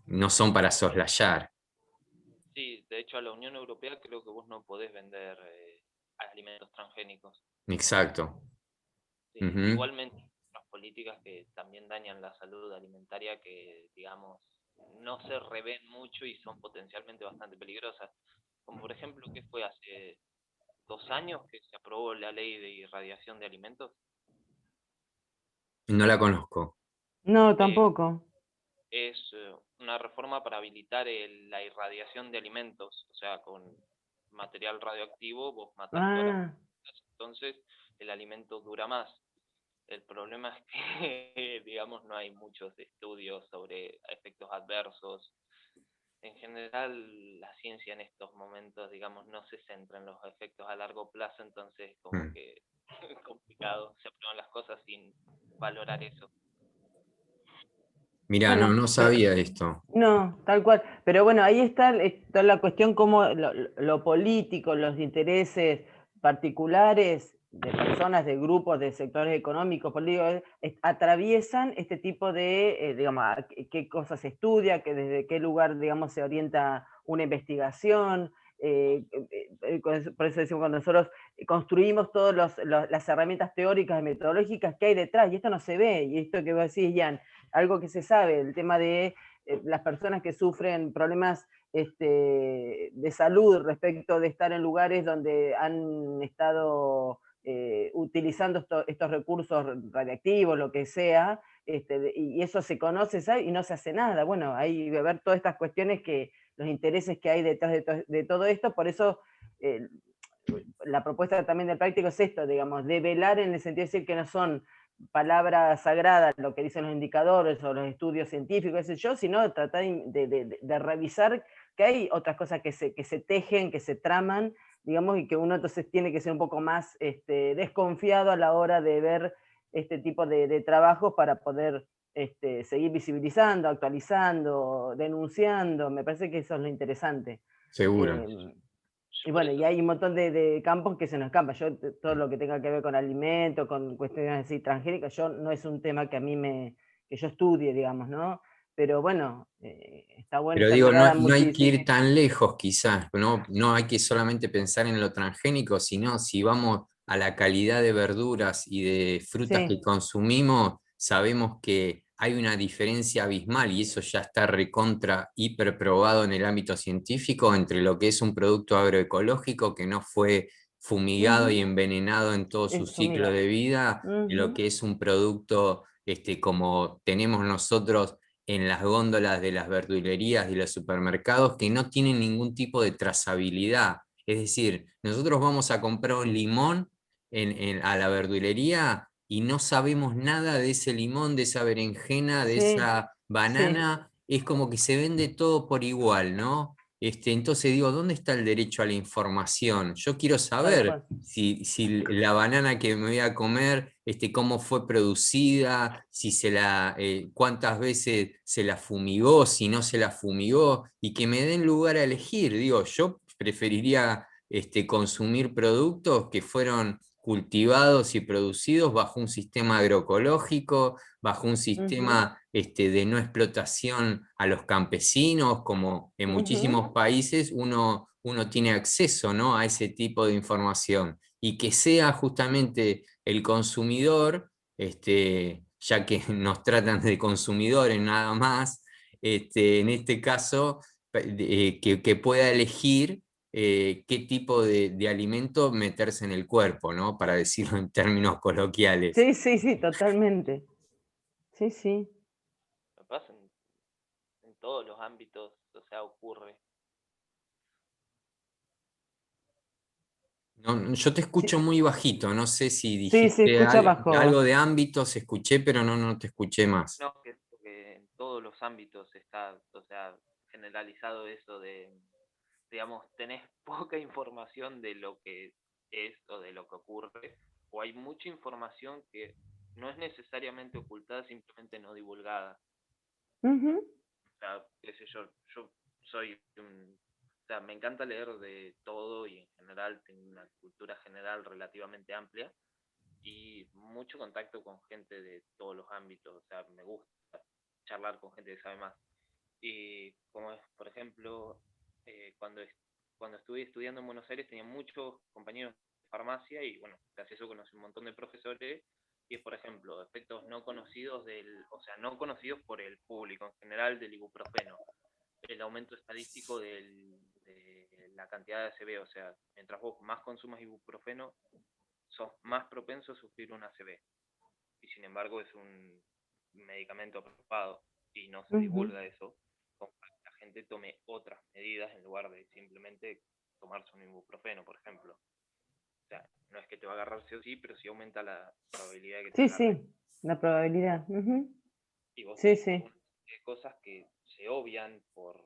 no son para soslayar. Sí, de hecho a la Unión Europea creo que vos no podés vender alimentos transgénicos. Exacto. Sí, Ujú. igualmente las políticas que también dañan la salud alimentaria que, digamos, no se revén mucho y son potencialmente bastante peligrosas. Como por ejemplo, ¿qué fue hace 2 años que se aprobó la ley de irradiación de alimentos? No la conozco. No, Eh, tampoco. es una reforma para habilitar la irradiación de alimentos, o sea, con material radioactivo vos matás todas las Ah, bacterias, entonces el alimento dura más. El problema es que, digamos, no hay muchos estudios sobre efectos adversos. En general, la ciencia en estos momentos, digamos, no se centra en los efectos a largo plazo, entonces como Mm. que es complicado, se aprueban las cosas sin valorar eso. Mirá, bueno, no sabía esto. no, tal cual. Pero bueno, ahí está la cuestión cómo lo político, los intereses particulares de personas, de grupos, de sectores económicos, políticos, atraviesan este tipo de, digamos, qué cosas se estudia, que desde qué lugar, digamos, se orienta una investigación. Por eso decimos, cuando nosotros construimos todas las herramientas teóricas y metodológicas que hay detrás, y esto no se ve, y esto que vos decís, Jan, algo que se sabe, el tema de las personas que sufren problemas de salud respecto de estar en lugares donde han estado utilizando estos recursos radiactivos, lo que sea, y eso se conoce, ¿sabe? Y no se hace nada. Bueno, hay que ver todas estas cuestiones los intereses que hay detrás de todo esto, por eso eh, la propuesta también del práctico es esto, digamos, de velar en el sentido de decir que no son palabras sagradas lo que dicen los indicadores o los estudios científicos, qué sé yo, sino tratar de revisar que hay otras cosas que se tejen, que se traman, digamos, y que uno entonces tiene que ser un poco más desconfiado a la hora de ver este tipo de trabajos para poder seguir visibilizando, actualizando, denunciando. Me parece que eso es lo interesante. Seguro. Y bueno, y hay un montón de campos que se nos escapa. Yo, todo lo que tenga que ver con alimentos, con cuestiones así transgénicas, no es un tema que a mí que yo estudie, digamos, ¿no? Pero bueno, está bueno Pero esa digo, mirada no hay que ir multidisciplinar. tan lejos quizás, no hay que solamente pensar en lo transgénico, sino si vamos a la calidad de verduras y de frutas que Sí, consumimos, sabemos que hay una diferencia abismal y eso ya está recontra hiper probado en el ámbito científico entre lo que es un producto agroecológico que no fue fumigado y ujú, envenenado en todo su es ciclo fumigado. de vida, y lo Ujú, que es un producto como tenemos nosotros en las góndolas de las verdulerías y los supermercados que no tienen ningún tipo de trazabilidad. Es decir, nosotros vamos a comprar un limón a la verdulería y no sabemos nada de ese limón, de esa berenjena, de sí, esa sí, banana. Es como que se vende todo por igual, ¿no? Entonces digo, ¿dónde está el derecho a la información? Yo quiero tal saber cual. si la banana que me voy a comer, cómo fue producida, si cuántas veces se la fumigó, si no se la fumigó, y que me den lugar a elegir. Digo, yo preferiría consumir productos que fueron cultivados y producidos bajo un sistema agroecológico, bajo un Ujú, sistema de no explotación a los campesinos, como en ujú, muchísimos países uno tiene acceso, ¿no?, a ese tipo de información, y que sea justamente el consumidor, ya que nos tratan de consumidores nada más, en este caso, que pueda elegir qué tipo de alimento meterse en el cuerpo, ¿no?, para decirlo en términos coloquiales. sí, sí, sí, totalmente. Sí, sí. Me pasa en todos los ámbitos, o sea, ocurre. Yo te Sí, escucho muy bajito, no sé si sí, se dijiste escucha algo bajo. de ámbitos, escuché, pero no te escuché más. No, que en todos los ámbitos está, o sea, generalizado eso de, digamos, tenés poca información de lo que es o de lo que ocurre, o hay mucha información que no es necesariamente ocultada, simplemente no divulgada. Ujú, O sea, qué sé yo soy o sea, me encanta leer de todo y en general tengo una cultura general relativamente amplia y mucho contacto con gente de todos los ámbitos, o sea, me gusta charlar con gente que sabe más. Y como es, por ejemplo, cuando estuve estudiando en Buenos Aires tenía muchos compañeros de farmacia y bueno, gracias a eso conocí un montón de profesores y es, por ejemplo, efectos no conocidos o sea, no conocidos por el público en general del ibuprofeno, el aumento estadístico de la cantidad de ACV, o sea, mientras vos más consumas ibuprofeno, sos más propenso a sufrir un ACV. Y sin embargo es un medicamento aprobado y no se ujú. divulga eso, como para que la gente tome otras medidas en lugar de simplemente tomarse un ibuprofeno, por ejemplo. O sea, no es que te va a agarrar sí o sí, pero sí aumenta la probabilidad de que te Sí, agarre. sí, la probabilidad. Ujú. Y vos Sí, tenés sí. una serie de cosas que se obvian por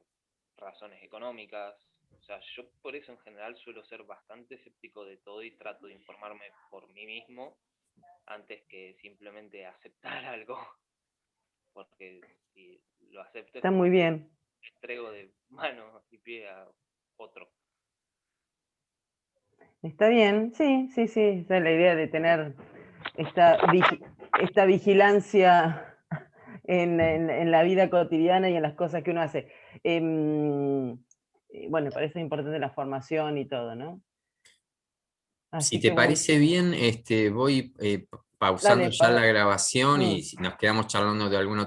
razones económicas. O sea, yo por eso en general suelo ser bastante escéptico de todo y trato de informarme por mí mismo antes que simplemente aceptar algo. Porque si lo acepto es Está muy como que bien. entrego de mano y pie a otro. Está bien. Sí, sí, sí. Esa es la idea de tener esta, esta vigilancia en la vida cotidiana y en las cosas que uno hace. Bueno, para eso es importante la formación y todo, ¿no? Si Así te que parece buenísimo. bien, voy pausando Dale, ya la para. grabación y nos quedamos charlando de alguna